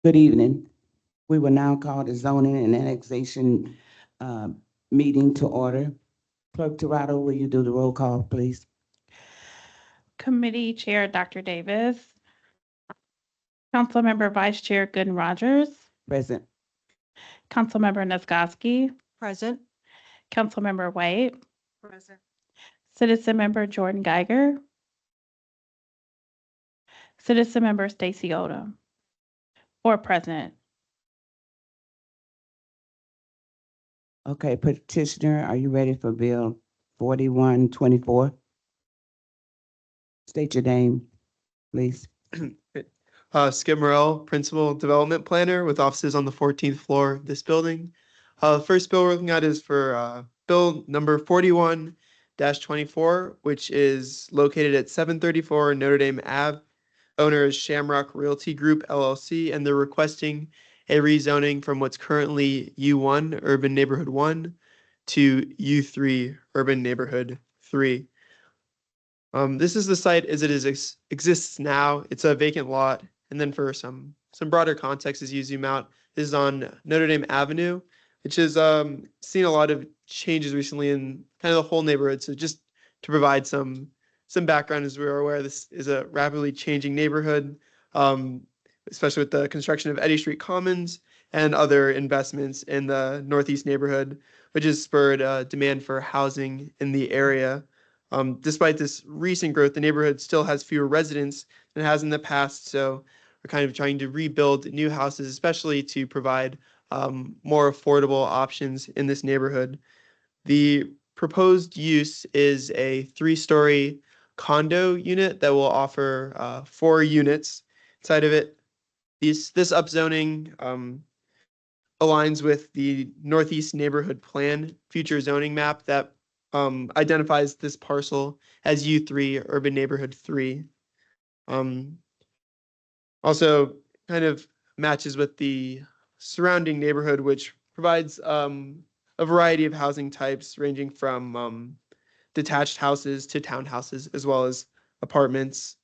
Good evening. We will now call the zoning and annexation meeting to order. Clerk Toronto, will you do the roll call, please?
Committee Chair, Dr. Davis. Councilmember Vice Chair Gooden Rogers.
Present.
Councilmember Nisgowsky.
Present.
Councilmember White.
Present.
Citizen Member Jordan Geiger. Citizen Member Stacy Odom. Or present.
Okay, petitioner, are you ready for Bill 4124? State your name, please.
Skip Morrell, Principal Development Planner with offices on the 14th floor of this building. First bill we're looking at is for bill number 41-24, which is located at 734 Notre Dame Ave. Owner is Shamrock Realty Group LLC, and they're requesting a rezoning from what's currently U1 Urban Neighborhood 1 to U3 Urban Neighborhood 3. This is the site as it exists now. It's a vacant lot. And then for some broader context, as you zoom out, this is on Notre Dame Avenue, which has seen a lot of changes recently in kind of the whole neighborhood. So just to provide some background, as we are aware, this is a rapidly changing neighborhood, especially with the construction of Eddy Street Commons and other investments in the Northeast neighborhood, which has spurred demand for housing in the area. Despite this recent growth, the neighborhood still has fewer residents than it has in the past. So we're kind of trying to rebuild new houses, especially to provide more affordable options in this neighborhood. The proposed use is a 3-story condo unit that will offer 4 units inside of it. This upzoning aligns with the Northeast Neighborhood Plan future zoning map that identifies this parcel as U3 Urban Neighborhood 3. Also kind of matches with the surrounding neighborhood, which provides a variety of housing types ranging from detached houses to townhouses, as well as apartments.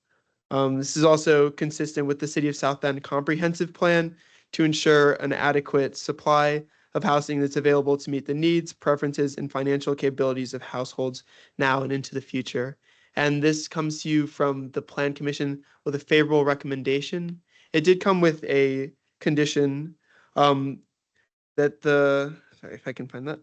This is also consistent with the City of South Bend comprehensive plan to ensure an adequate supply of housing that's available to meet the needs, preferences, and financial capabilities of households now and into the future. And this comes to you from the Plan Commission with a favorable recommendation. It did come with a condition that sorry if I can find that.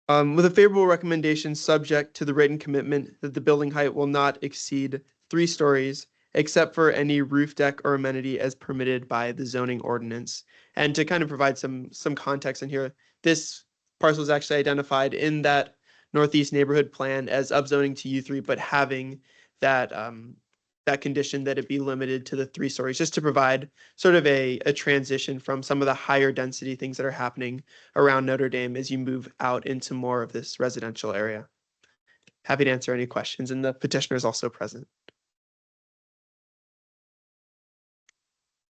With a favorable recommendation subject to the written commitment that the building height will not exceed 3 stories, except for any roof deck or amenity as permitted by the zoning ordinance. And to kind of provide some context in here, this parcel is actually identified in that Northeast Neighborhood Plan as upzoning to U3, but having that that condition that it be limited to the 3 stories, just to provide sort of a transition from some of the higher density things that are happening around Notre Dame as you move out into more of this residential area. Happy to answer any questions, and the petitioner is also present.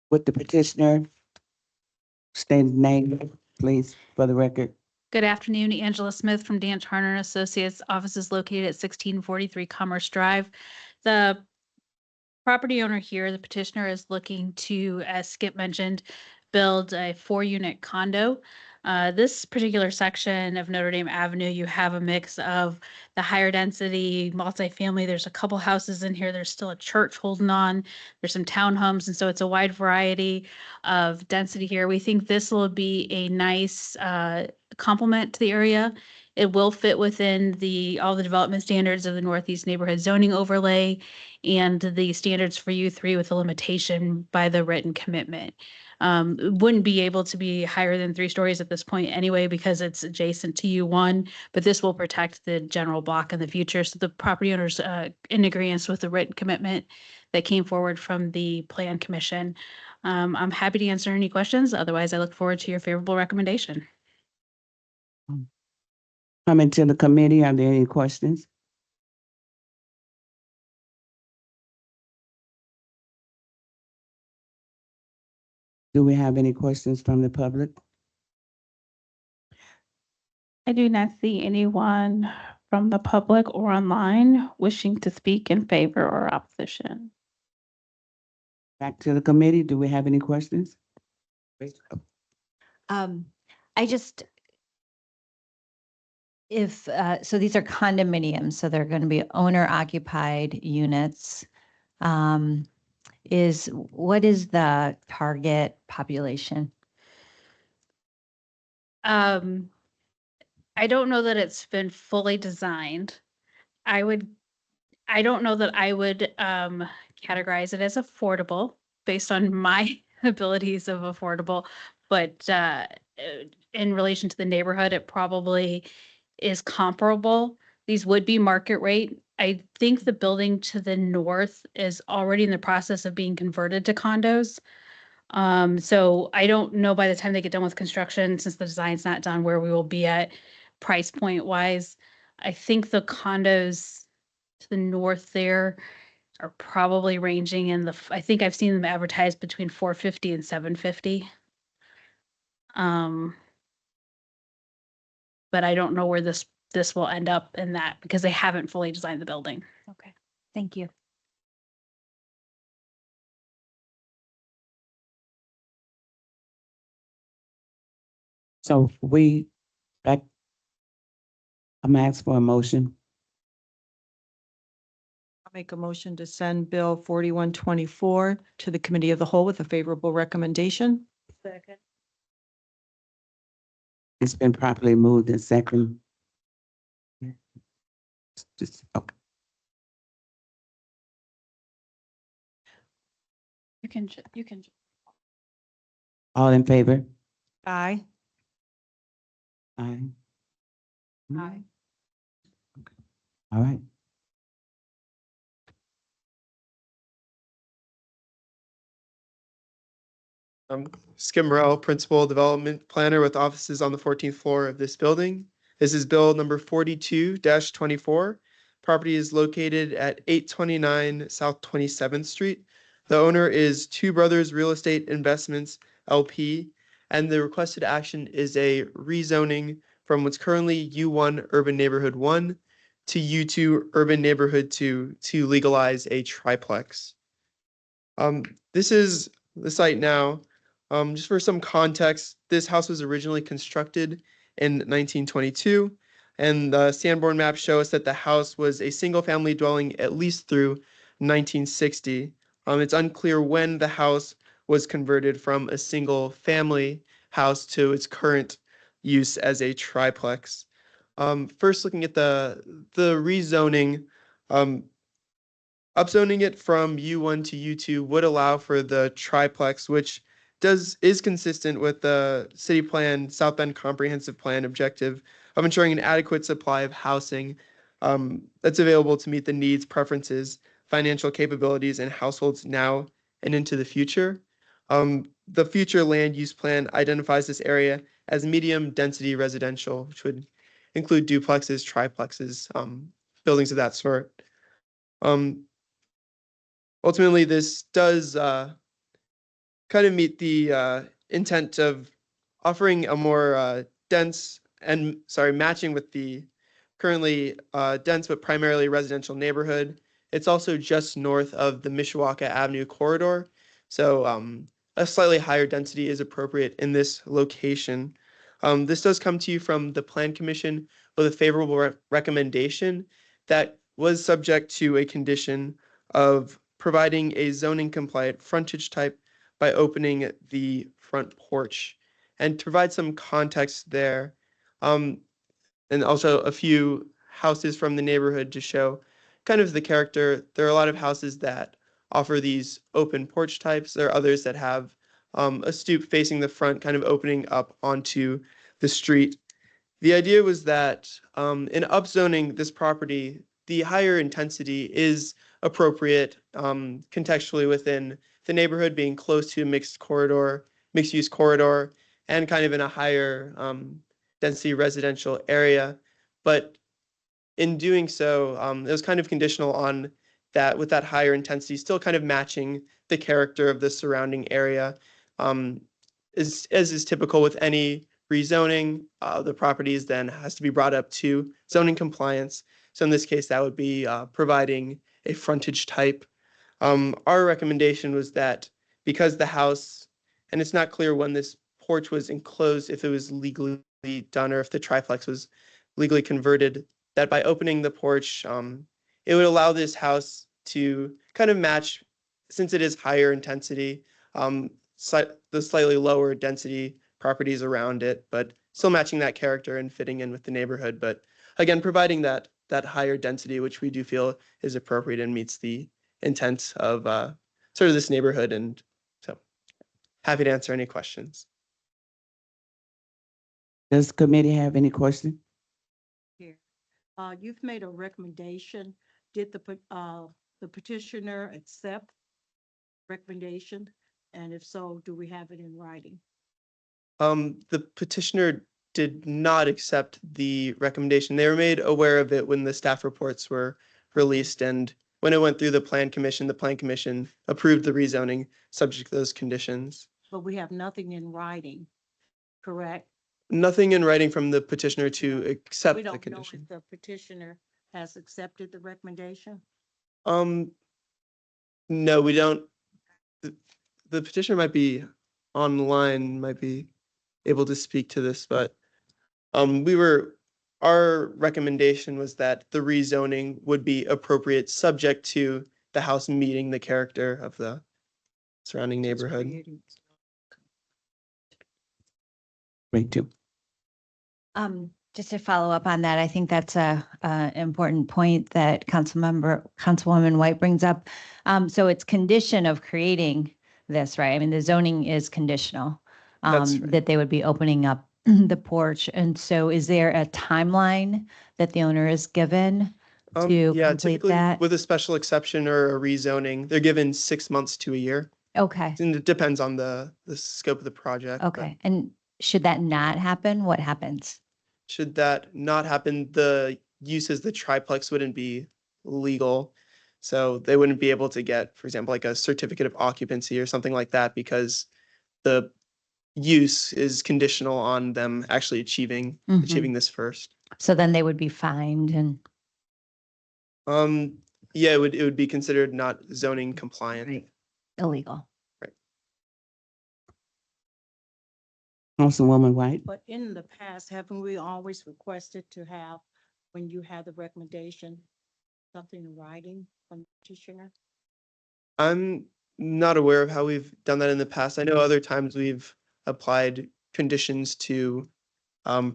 With the petitioner, state his name, please, for the record.
Good afternoon, Angela Smith from Dan Turner and Associates. Office is located at 1643 Commerce Drive. The property owner here, the petitioner, is looking to, as Skip mentioned, build a 4-unit condo. This particular section of Notre Dame Avenue, you have a mix of the higher density multifamily. There's a couple houses in here. There's still a church holding on. There's some townhomes. And so it's a wide variety of density here. We think this will be a nice complement to the area. It will fit within all the development standards of the Northeast Neighborhood Zoning Overlay and the standards for U3 with a limitation by the written commitment. It wouldn't be able to be higher than 3 stories at this point anyway, because it's adjacent to U1, but this will protect the general block in the future. So the property owners in agreement with the written commitment that came forward from the Plan Commission. I'm happy to answer any questions. Otherwise, I look forward to your favorable recommendation.
Coming to the committee, are there any questions? Do we have any questions from the public?
I do not see anyone from the public or online wishing to speak in favor or opposition.
Back to the committee. Do we have any questions?
I just, if, so these are condominiums, so they're going to be owner occupied units. What is the target population?
I don't know that it's been fully designed. I don't know that I would categorize it as affordable based on my abilities of affordable, but in relation to the neighborhood, it probably is comparable. These would be market rate. I think the building to the north is already in the process of being converted to condos. So I don't know by the time they get done with construction, since the design's not done, where we will be at price point wise. I think the condos to the north there are probably ranging in I think I've seen them advertised between 450 and 750. But I don't know where this will end up in that because they haven't fully designed the building.
Okay, thank you.
So I'm asking for a motion.
I'll make a motion to send Bill 4124 to the Committee of the Whole with a favorable recommendation.
Second.
It's been properly moved and second. Okay.
You can.
All in favor?
Aye.
Aye.
Aye.
All right.
Skip Morrell, Principal Development Planner with offices on the 14th floor of this building. This is bill number 42-24. Property is located at 829 South 27th Street. The owner is Two Brothers Real Estate Investments, LP, and the requested action is a rezoning from what's currently U1 Urban Neighborhood 1 to U2 Urban Neighborhood 2 to legalize a triplex. This is the site now. Just for some context, this house was originally constructed in 1922, and the Sanborn maps show us that the house was a single-family dwelling at least through 1960. It's unclear when the house was converted from a single-family house to its current use as a triplex. First, looking at the rezoning, upzoning it from U1 to U2 would allow for the triplex, which is consistent with the city plan, South Bend Comprehensive Plan objective of ensuring an adequate supply of housing that's available to meet the needs, preferences, financial capabilities, and households now and into the future. The future land use plan identifies this area as medium density residential, which would include duplexes, triplexes, buildings of that sort. Ultimately, this does kind of meet the intent of offering a more matching with the currently dense but primarily residential neighborhood. It's also just north of the Mishawaka Avenue corridor, so a slightly higher density is appropriate in this location. This does come to you from the Plan Commission with a favorable recommendation that was subject to a condition of providing a zoning compliant frontage type by opening the front porch. And to provide some context there, and also a few houses from the neighborhood to show kind of the character. There are a lot of houses that offer these open porch types. There are others that have a stoop facing the front, kind of opening up onto the street. The idea was that in upzoning this property, the higher intensity is appropriate contextually within the neighborhood, being close to a mixed use corridor, and kind of in a higher density residential area. But in doing so, it was kind of conditional on that, with that higher intensity still kind of matching the character of the surrounding area. As is typical with any rezoning, the properties then has to be brought up to zoning compliance. So in this case, that would be providing a frontage type. Our recommendation was that because the house, and it's not clear when this porch was enclosed, if it was legally done or if the triplex was legally converted, that by opening the porch, it would allow this house to kind of match, since it is higher intensity, the slightly lower density properties around it, but still matching that character and fitting in with the neighborhood. But again, providing that higher density, which we do feel is appropriate and meets the intent of sort of this neighborhood. And so happy to answer any questions.
Does the committee have any questions?
You've made a recommendation. Did the petitioner accept recommendation? And if so, do we have it in writing?
The petitioner did not accept the recommendation. They were made aware of it when the staff reports were released, and when it went through the plan commission approved the rezoning subject to those conditions.
But we have nothing in writing, correct?
Nothing in writing from the petitioner to accept
We
the
don't know
condition.
if the petitioner has accepted the recommendation.
No, we don't. The petitioner might be online, might be able to speak to this, but our recommendation was that the rezoning would be appropriate, subject to the house meeting the character of the surrounding neighborhood.
Great, too.
Just to follow up on that, I think that's a important point that Councilwoman White brings up. So it's condition of creating this, right? I mean, the zoning is conditional,
That's right.
that they would be opening up the porch. And so is there a timeline that the owner is given to
Yeah,
complete
typically
that?
with a special exception or a rezoning, they're given 6 months to a year.
Okay,
And it depends on the scope of the project. but
okay. And should that not happen, what happens?
Should that not happen, the use as the triplex wouldn't be legal. So they wouldn't be able to get, for example, like a certificate of occupancy or something like that, because the use is conditional on them actually achieving this first.
So then they would be fined and,
Yeah, it would be considered not zoning compliant.
right, illegal.
Councilwoman White?
But in the past, haven't we always requested to have, when you have the recommendation, something in writing from the petitioner?
I'm not aware of how we've done that in the past. I know other times we've applied conditions to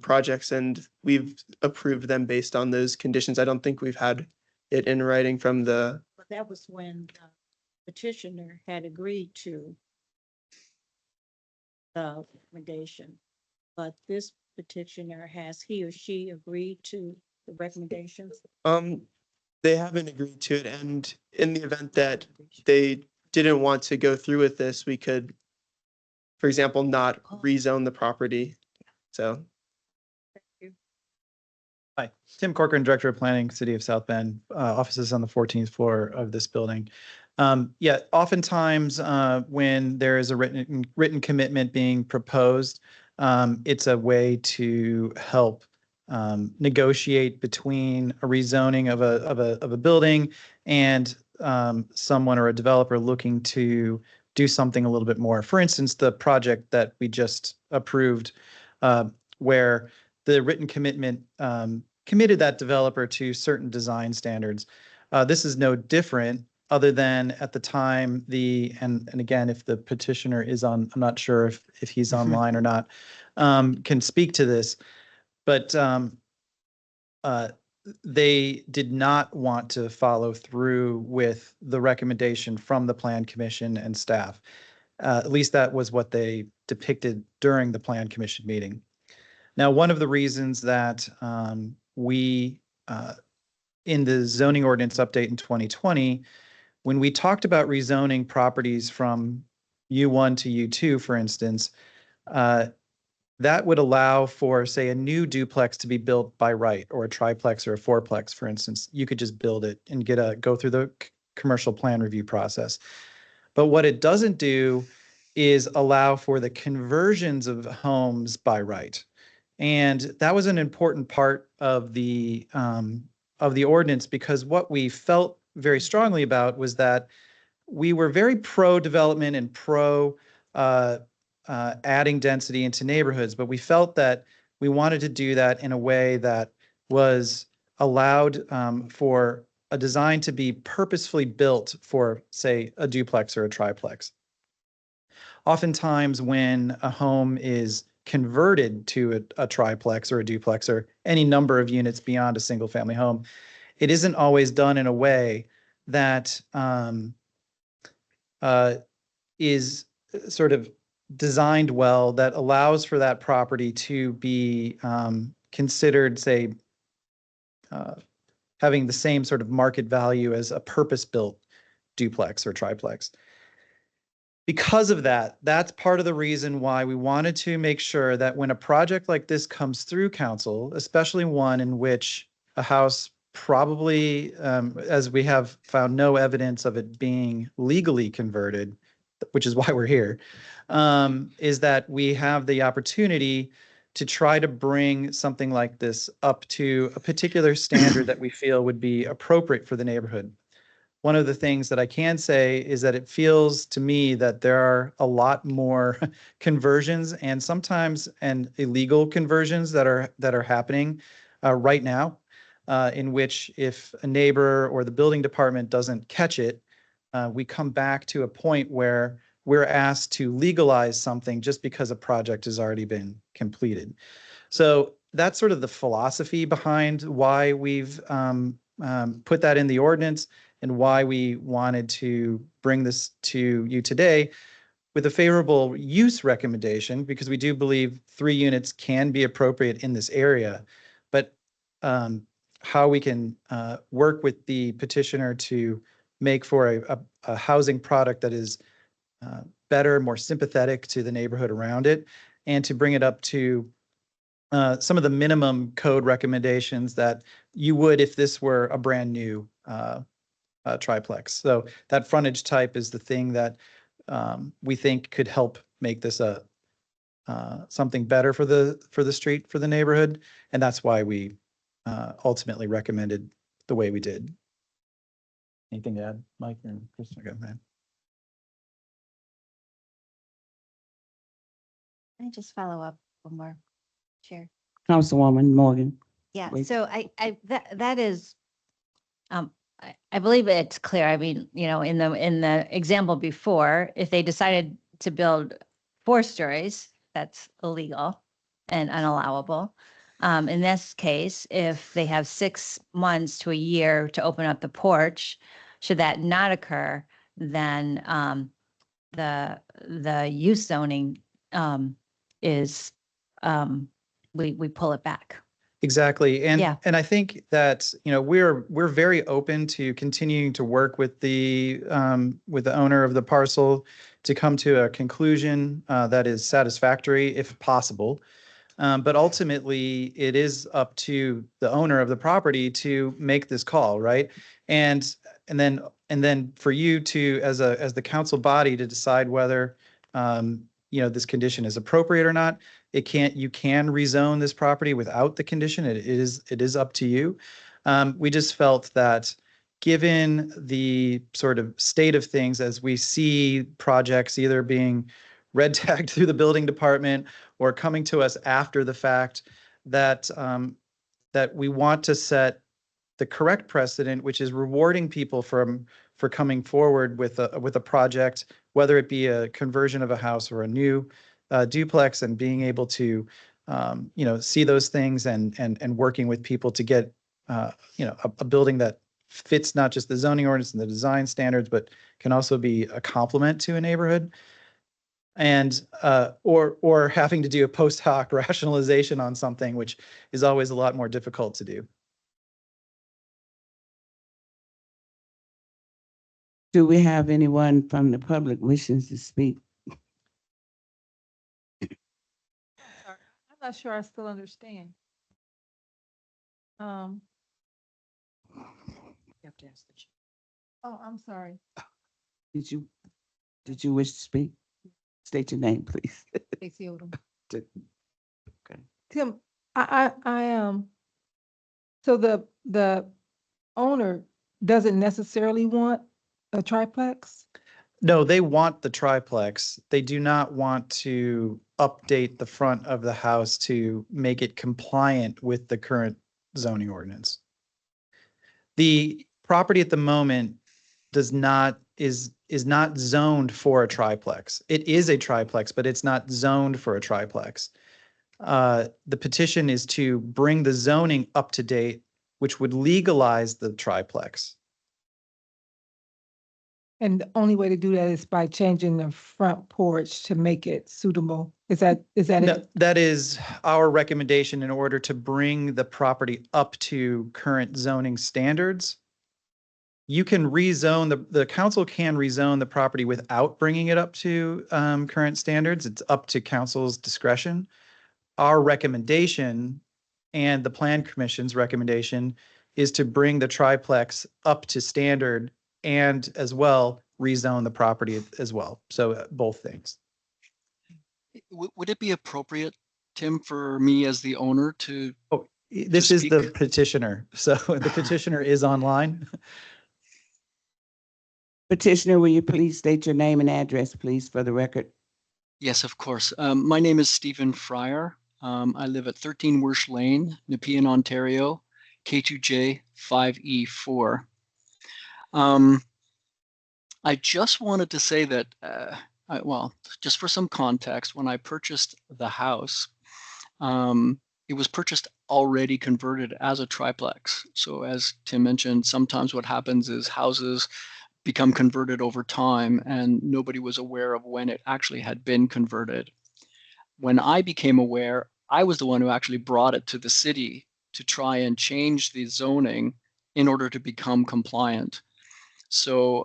projects and we've approved them based on those conditions. I don't think we've had it in writing from the,
But that was when the petitioner had agreed to the recommendation. But this petitioner, has he or she agreed to the recommendations?
they haven't agreed to it. And in the event that they didn't want to go through with this, we could, for example, not rezone the property. So
Hi, Tim Corcoran, Director of Planning, City of South Bend, offices on the 14th floor of this building. Yeah, oftentimes when there is a written commitment being proposed, it's a way to help negotiate between a rezoning of a building and someone or a developer looking to do something a little bit more. For instance, the project that we just approved, where the written commitment committed that developer to certain design standards. This is no different, other than at the time and again, if the petitioner is on, I'm not sure if he's online or not, can speak to this, but they did not want to follow through with the recommendation from the Plan Commission and staff. At least that was what they depicted during the Plan Commission meeting. Now, one of the reasons that we, in the zoning ordinance update in 2020, when we talked about rezoning properties from U1 to U2, for instance, that would allow for, say, a new duplex to be built by right, or a triplex or a fourplex, for instance. You could just build it and go through the commercial plan review process. But what it doesn't do is allow for the conversions of homes by right. And that was an important part of the ordinance, because what we felt very strongly about was that we were very pro-development and pro adding density into neighborhoods, but we felt that we wanted to do that in a way that was allowed for a design to be purposefully built for, say, a duplex or a triplex. Oftentimes when a home is converted to a triplex or a duplex or any number of units beyond a single family home, it isn't always done in a way that is sort of designed well, that allows for that property to be considered, say, having the same sort of market value as a purpose-built duplex or triplex. Because of that, that's part of the reason why we wanted to make sure that when a project like this comes through council, especially one in which a house probably, as we have found no evidence of it being legally converted, which is why we're here, is that we have the opportunity to try to bring something like this up to a particular standard that we feel would be appropriate for the neighborhood. One of the things that I can say is that it feels to me that there are a lot more conversions and sometimes illegal conversions that are happening right now, in which if a neighbor or the building department doesn't catch it, we come back to a point where we're asked to legalize something just because a project has already been completed. So that's sort of the philosophy behind why we've put that in the ordinance and why we wanted to bring this to you today with a favorable use recommendation, because we do believe 3 units can be appropriate in this area. But how we can work with the petitioner to make for a housing product that is better, more sympathetic to the neighborhood around it, and to bring it up to some of the minimum code recommendations that you would if this were a brand new triplex. So that frontage type is the thing that we think could help make this something better for the street, for the neighborhood, and that's why we ultimately recommended the way we did. Anything to add, Mike and Kristen? Okay, man.
Can I just follow up one more, Chair?
Councilwoman Morgan.
Yeah,
Wait.
so that is, I believe it's clear. I mean, you know, in the example before, if they decided to build 4 stories, that's illegal and unallowable. In this case, if they have 6 months to a year to open up the porch, should that not occur, then the use zoning is we pull it back.
Exactly. And
Yeah.
and I think that, you know, we're very open to continuing to work with the owner of the parcel to come to a conclusion that is satisfactory if possible. But ultimately, it is up to the owner of the property to make this call, right? And then for you to, as the council body, to decide whether you know, this condition is appropriate or not. You can rezone this property without the condition. It is up to you. We just felt that given the sort of state of things as we see projects either being red tagged through the building department or coming to us after the fact, that that we want to set the correct precedent, which is rewarding people for coming forward with a project, whether it be a conversion of a house or a new duplex, and being able to you know, see those things and working with people to get you know, a building that fits not just the zoning ordinance and the design standards, but can also be a complement to a neighborhood. And or having to do a post hoc rationalization on something, which is always a lot more difficult to do.
Do we have anyone from the public wishing to speak?
I'm not sure I still understand. You have to ask the chair. Oh, I'm sorry.
Did you wish to speak? State your name, please.
Stacey Odom.
Okay.
Tim, I so the owner doesn't necessarily want a triplex?
No, they want the triplex. They do not want to update the front of the house to make it compliant with the current zoning ordinance. The property at the moment is not zoned for a triplex. It is a triplex, but it's not zoned for a triplex. The petition is to bring the zoning up to date, which would legalize the triplex.
And the only way to do that is by changing the front porch to make it suitable. Is that
No,
it?
that is our recommendation in order to bring the property up to current zoning standards. You can rezone, the council can rezone the property without bringing it up to current standards. It's up to council's discretion. Our recommendation and the plan commission's recommendation is to bring the triplex up to standard and as well rezone the property as well. So both things.
Would it be appropriate, Tim, for me as the owner to?
This is the petitioner. So the petitioner is online.
Petitioner, will you please state your name and address, please, for the record?
Yes, of course. My name is Stephen Fryer. I live at 13 Wirsch Lane, Nepean, Ontario, K2J 5E4. I just wanted to say that, just for some context, when I purchased the house, it was purchased already converted as a triplex. So as Tim mentioned, sometimes what happens is houses become converted over time and nobody was aware of when it actually had been converted. When I became aware, I was the one who actually brought it to the city to try and change the zoning in order to become compliant. So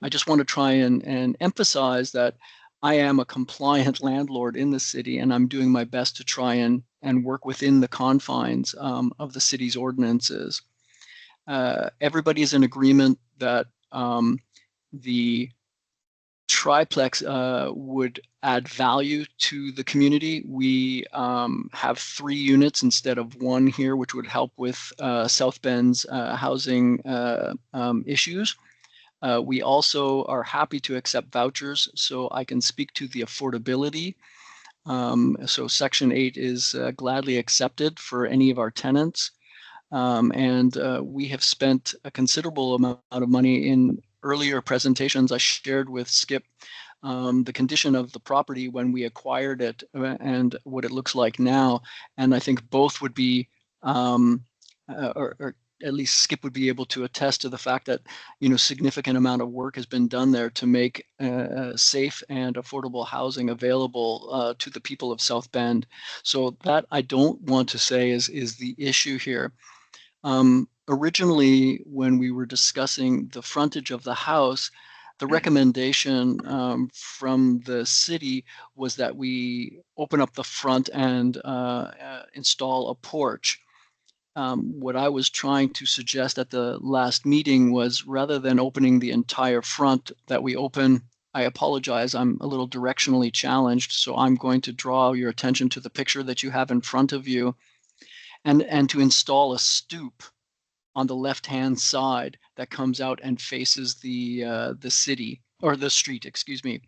I just want to try and emphasize that I am a compliant landlord in the city, and I'm doing my best to try and work within the confines of the city's ordinances. Everybody is in agreement that the triplex would add value to the community. We have 3 units instead of 1 here, which would help with South Bend's housing issues. We also are happy to accept vouchers, so I can speak to the affordability. So Section 8 is gladly accepted for any of our tenants. And we have spent a considerable amount of money in earlier presentations. I shared with Skip the condition of the property when we acquired it and what it looks like now. And I think both would be, or at least Skip would be able to attest to the fact that, significant amount of work has been done there to make safe and affordable housing available to the people of South Bend. So that I don't want to say is the issue here. Originally, when we were discussing the frontage of the house, the recommendation from the city was that we open up the front and install a porch. What I was trying to suggest at the last meeting was, rather than opening the entire front, that we open, I apologize, I'm a little directionally challenged, so I'm going to draw your attention to the picture that you have in front of you, and to install a stoop on the left-hand side that comes out and faces the city, or the street, excuse me.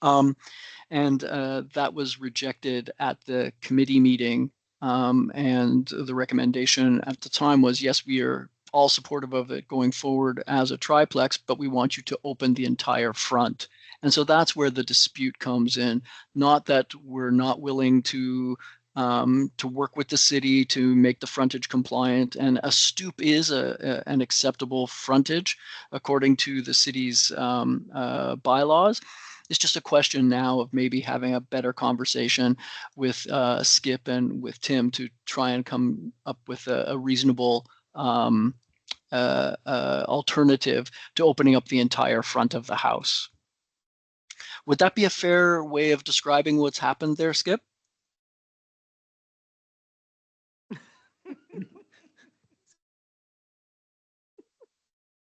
And that was rejected at the committee meeting. And the recommendation at the time was, yes, we are all supportive of it going forward as a triplex, but we want you to open the entire front. And so that's where the dispute comes in. Not that we're not willing to work with the city to make the frontage compliant. And a stoop is an acceptable frontage according to the city's bylaws. It's just a question now of maybe having a better conversation with Skip and with Tim to try and come up with a reasonable alternative to opening up the entire front of the house. Would that be a fair way of describing what's happened there, Skip?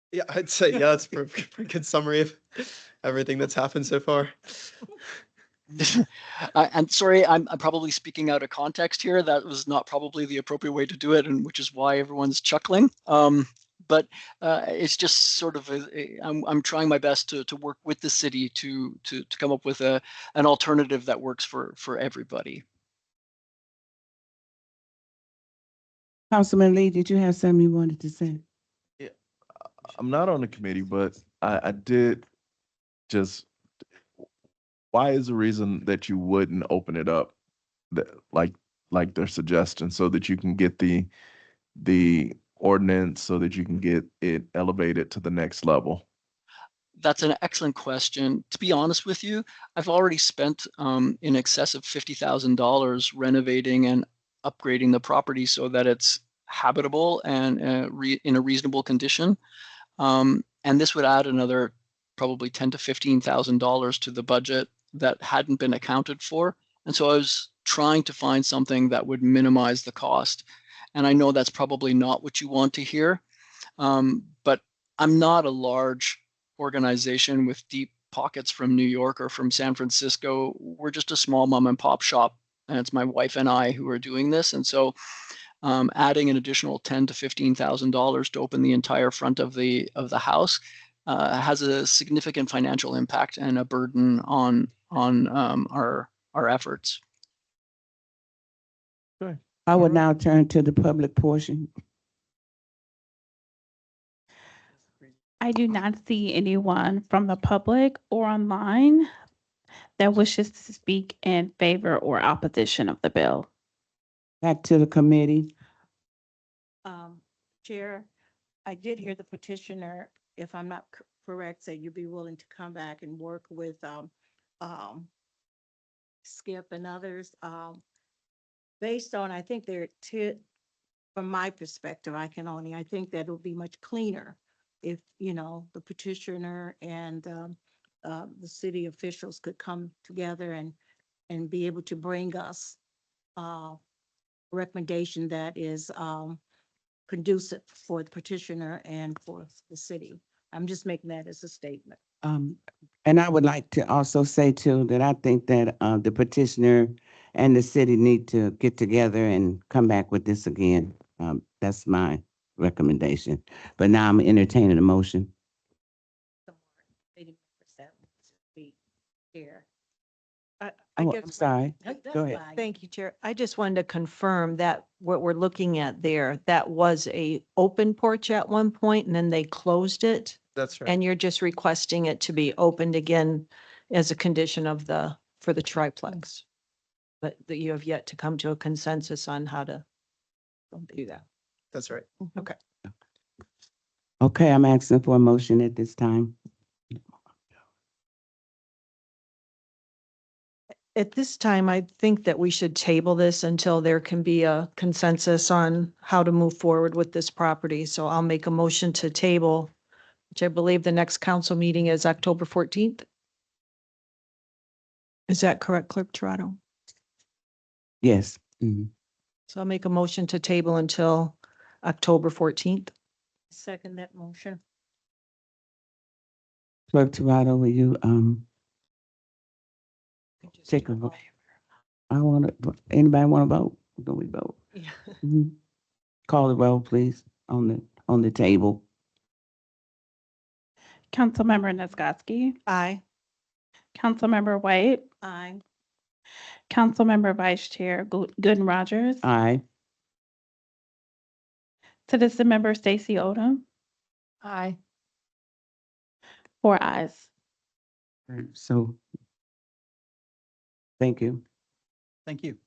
Yeah, I'd say, yeah, that's a pretty good summary of everything that's happened so far.
I'm sorry, I'm probably speaking out of context here. That was not probably the appropriate way to do it, and which is why everyone's chuckling. but it's just sort of I'm trying my best to work with the city to come up with an alternative that works for everybody.
Councilman Lee, did you have something you wanted to say?
Yeah, I'm not on the committee, but I did just, why is the reason that you wouldn't open it up that like their suggestion so that you can get the ordinance so that you can get it elevated to the next level?
That's an excellent question. To be honest with you, I've already spent in excess of $50,000 renovating and upgrading the property so that it's habitable and in a reasonable condition. And this would add another probably $10,000 to $15,000 to the budget that hadn't been accounted for. And so I was trying to find something that would minimize the cost. And I know that's probably not what you want to hear, but I'm not a large organization with deep pockets from New York or from San Francisco. We're just a small mom and pop shop, and it's my wife and I who are doing this. And so adding an additional $10,000 to $15,000 to open the entire front of the house has a significant financial impact and a burden on our efforts.
I would now turn to the public portion.
I do not see anyone from the public or online that wishes to speak in favor or opposition of the bill.
Back to the committee.
Chair, I did hear the petitioner, if I'm not correct, say you'd be willing to come back and work with Skip and others. Based on, I think from my perspective, I think that it'll be much cleaner if, the petitioner and the city officials could come together and be able to bring us a recommendation that is conducive for the petitioner and for the city. I'm just making that as a statement.
And I would like to also say too, that I think that the petitioner and the city need to get together and come back with this again. That's my recommendation. But now I'm entertaining a motion. Oh, I'm sorry. Go ahead.
Thank you, Chair. I just wanted to confirm that what we're looking at there, that was a open porch at one point and then they closed it.
That's right.
And you're just requesting it to be opened again as a condition for the triplex. But that you have yet to come to a consensus on how to do that.
That's right.
Okay.
Okay, I'm asking for a motion at this time.
At this time, I think that we should table this until there can be a consensus on how to move forward with this property. So I'll make a motion to table, which I believe the next council meeting is October 14th. Is that correct, Clerk Toronto?
Yes. Mhm.
So I'll make a motion to table until October 14th.
Second that motion.
Clerk Toronto, will you take a vote? Anybody want to vote? Do we vote?
Yeah.
Mhm. Call the roll, please, on the table.
Councilmember Nisgowsky,
Aye.
Councilmember White,
Aye.
Councilmember Vice Chair Gooden Rogers,
Aye.
Citizen Member Stacy Odom,
Aye.
4 ayes.
So, thank you.
Thank you.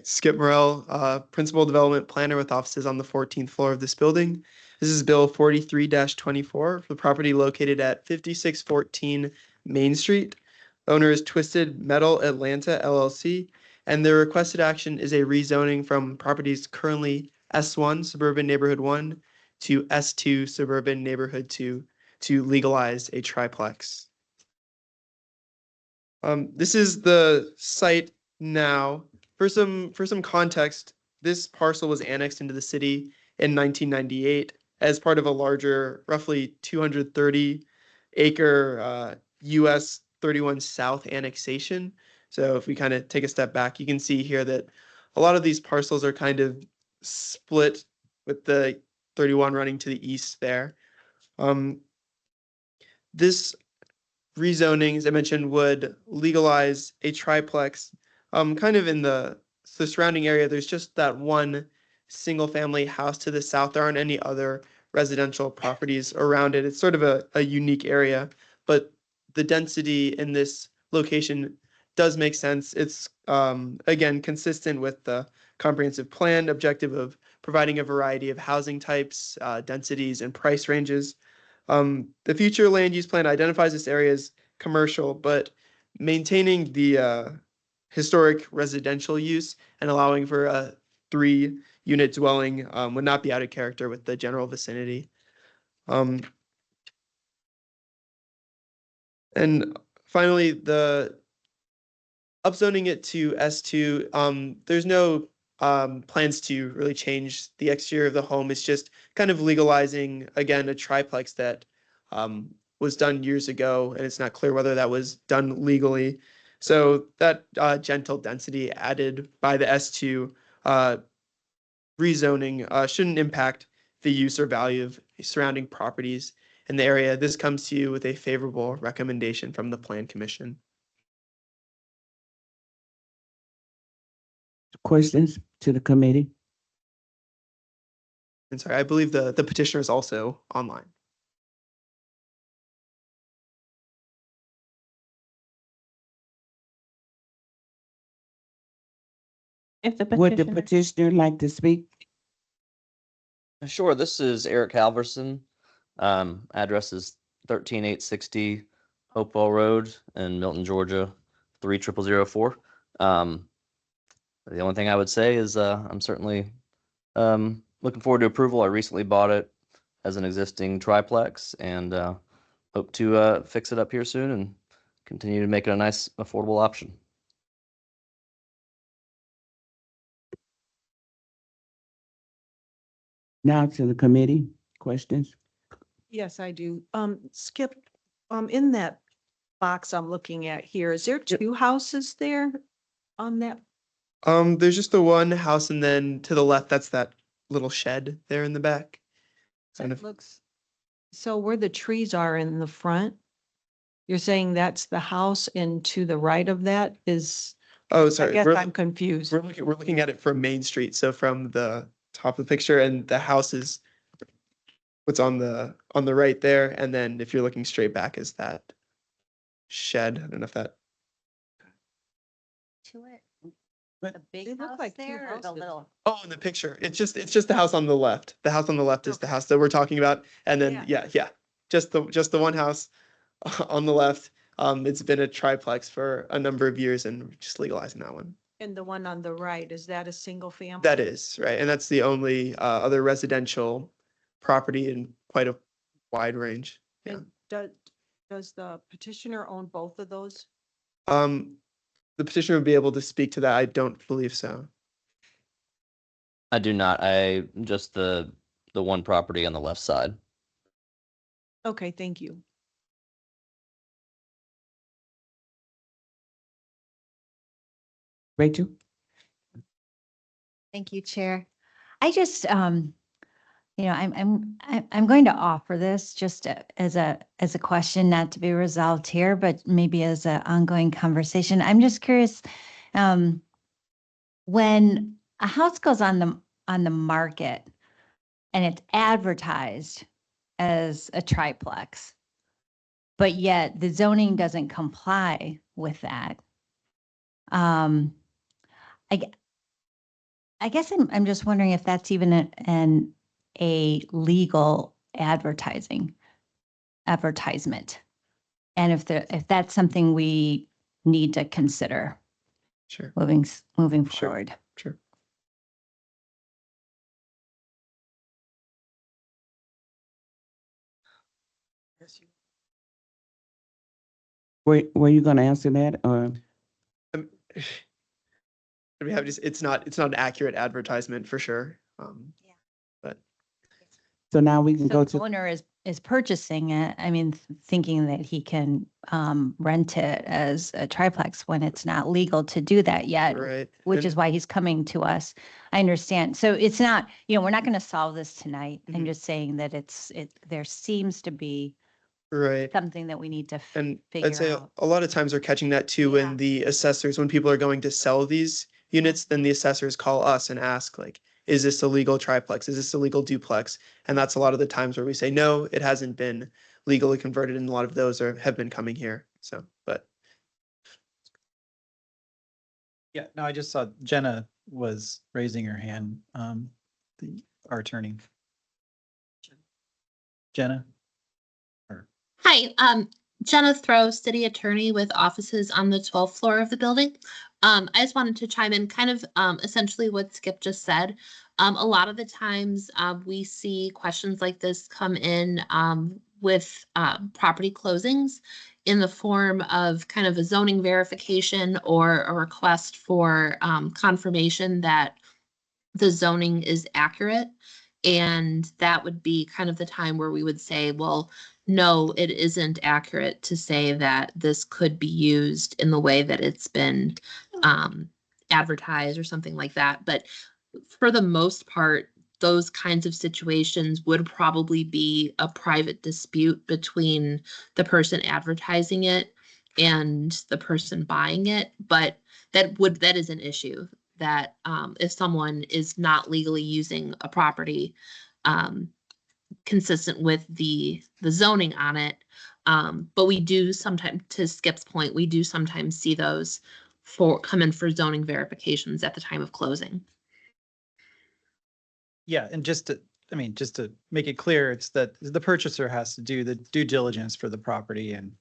Skip Morrell, Principal Development Planner with offices on the 14th floor of this building. This is Bill 43-24 for the property located at 5614 Main Street. Owner is Twisted Metal Atlanta LLC, and the requested action is a rezoning from properties currently S1 Suburban Neighborhood 1 to S2 Suburban Neighborhood 2 to legalize a triplex. This is the site now. For some context, this parcel was annexed into the city in 1998 as part of a larger, roughly 230 acre U.S. 31 South annexation. So if we kind of take a step back, you can see here that a lot of these parcels are kind of split with the 31 running to the east there. This rezoning, as I mentioned, would legalize a triplex. Kind of in the surrounding area, there's just that one single family house to the south. There aren't any other residential properties around it. It's sort of a unique area, but the density in this location does make sense. It's again consistent with the comprehensive plan objective of providing a variety of housing types, densities, and price ranges. The future land use plan identifies this area as commercial, but maintaining the historic residential use and allowing for a 3-unit dwelling would not be out of character with the general vicinity. And finally, the upzoning it to S2, there's no plans to really change the exterior of the home. It's just kind of legalizing, again, a triplex that was done years ago, and it's not clear whether that was done legally. So that gentle density added by the S2 rezoning shouldn't impact the use or value of surrounding properties in the area. This comes to you with a favorable recommendation from the Plan Commission.
Questions to the committee?
And sorry, I believe the petitioner is also online.
If the
Would the
petitioner,
petitioner like to speak?
Sure, this is Eric Halverson. Address is 13860 Hopewell Road in Milton, Georgia, 30004. The only thing I would say is I'm certainly looking forward to approval. I recently bought it as an existing triplex and hope to fix it up here soon and continue to make it a nice, affordable option.
Now to the committee, questions?
Yes, I do. Skip, in that box I'm looking at here, is there two houses there on that?
There's just the one house, and then to the left, that's that little shed there in the back. Kind
It
of.
looks, so where the trees are in the front, you're saying that's the house, and to the right of that is,
Oh,
I
sorry.
guess
We're,
I'm confused.
we're looking at it from Main Street, so from the top of the picture, and the house is what's on the right there, and then if you're looking straight back is that shed. I don't know if that.
To it.
But
The big
they look
house
like two
there or the
houses.
little?
Oh, in the picture, it's just the house on the left. The house on the left is the house that we're talking about, and then yeah, just the one house on the left. It's been a triplex for a number of years, and we're just legalizing that one.
And the one on the right, is that a single family?
That is right, and that's the only other residential property in quite a wide range. Yeah.
And does the petitioner own both of those?
The petitioner would be able to speak to that. I don't believe so.
I do not. I just the one property on the left side.
Okay, thank you.
Rachel?
Thank you, Chair. I just, I'm going to offer this just as a question, not to be resolved here, but maybe as an ongoing conversation. I'm just curious, when a house goes on the market and it's advertised as a triplex, but yet the zoning doesn't comply with that. I guess I'm just wondering if that's even a legal advertisement, and if that's something we need to consider.
Sure.
Moving
Sure.
forward.
Sure.
Were you gonna answer that or?
We have just it's not an accurate advertisement for sure. But
So now we can
So
go
the
to,
owner is purchasing it, I mean, thinking that he can rent it as a triplex when it's not legal to do that yet,
Right.
which is
And-
why he's coming to us. I understand. So it's not, we're not going to solve this tonight. I'm
Mhm.
just saying that there seems to be
Right.
something that we need to
And
figure
I'd say
out.
a lot of times we're catching that too when the assessors, when people are going to sell these units, then the assessors call us and ask like, is this a legal triplex? Is this a legal duplex? And that's a lot of the times where we say, no, it hasn't been legally converted. And a lot of those have been coming here. So, but
Yeah, no, I just saw Jenna was raising her hand, our attorney. Jenna?
Hi, Jenna Throw, City Attorney with offices on the 12th floor of the building. I just wanted to chime in kind of essentially what Skip just said. A lot of the times we see questions like this come in with property closings in the form of kind of a zoning verification or a request for confirmation that the zoning is accurate. And that would be kind of the time where we would say, well, no, it isn't accurate to say that this could be used in the way that it's been advertised or something like that. But for the most part, those kinds of situations would probably be a private dispute between the person advertising it and the person buying it. But that is an issue that if someone is not legally using a property consistent with the zoning on it. But we do sometimes, to Skip's point, we do sometimes see those come in for zoning verifications at the time of closing.
Yeah, and just to make it clear, it's that the purchaser has to do the due diligence for the property and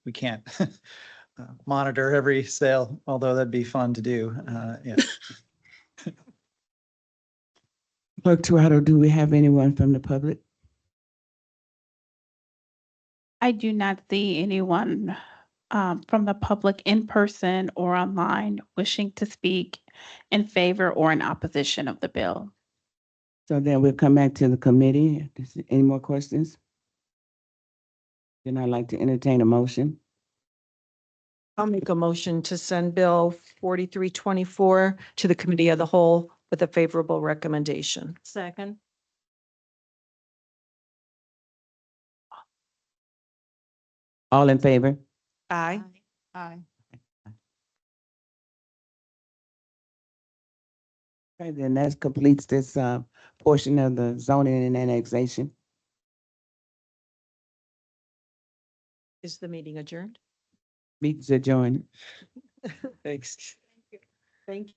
we can't monitor every sale, although that'd be fun to do. Yeah.
Clerk Toronto, do we have anyone from the public?
I do not see anyone from the public in person or online wishing to speak in favor or in opposition of the bill.
So then we'll come back to the committee. Any more questions? Then I'd like to entertain a motion.
I'll make a motion to send Bill 4324 to the Committee of the Whole with a favorable recommendation.
Second.
All in favor?
Aye.
Aye.
Okay, then that completes this portion of the zoning and annexation.
Is the meeting adjourned?
Meeting's adjourned.
Thanks. Thank you.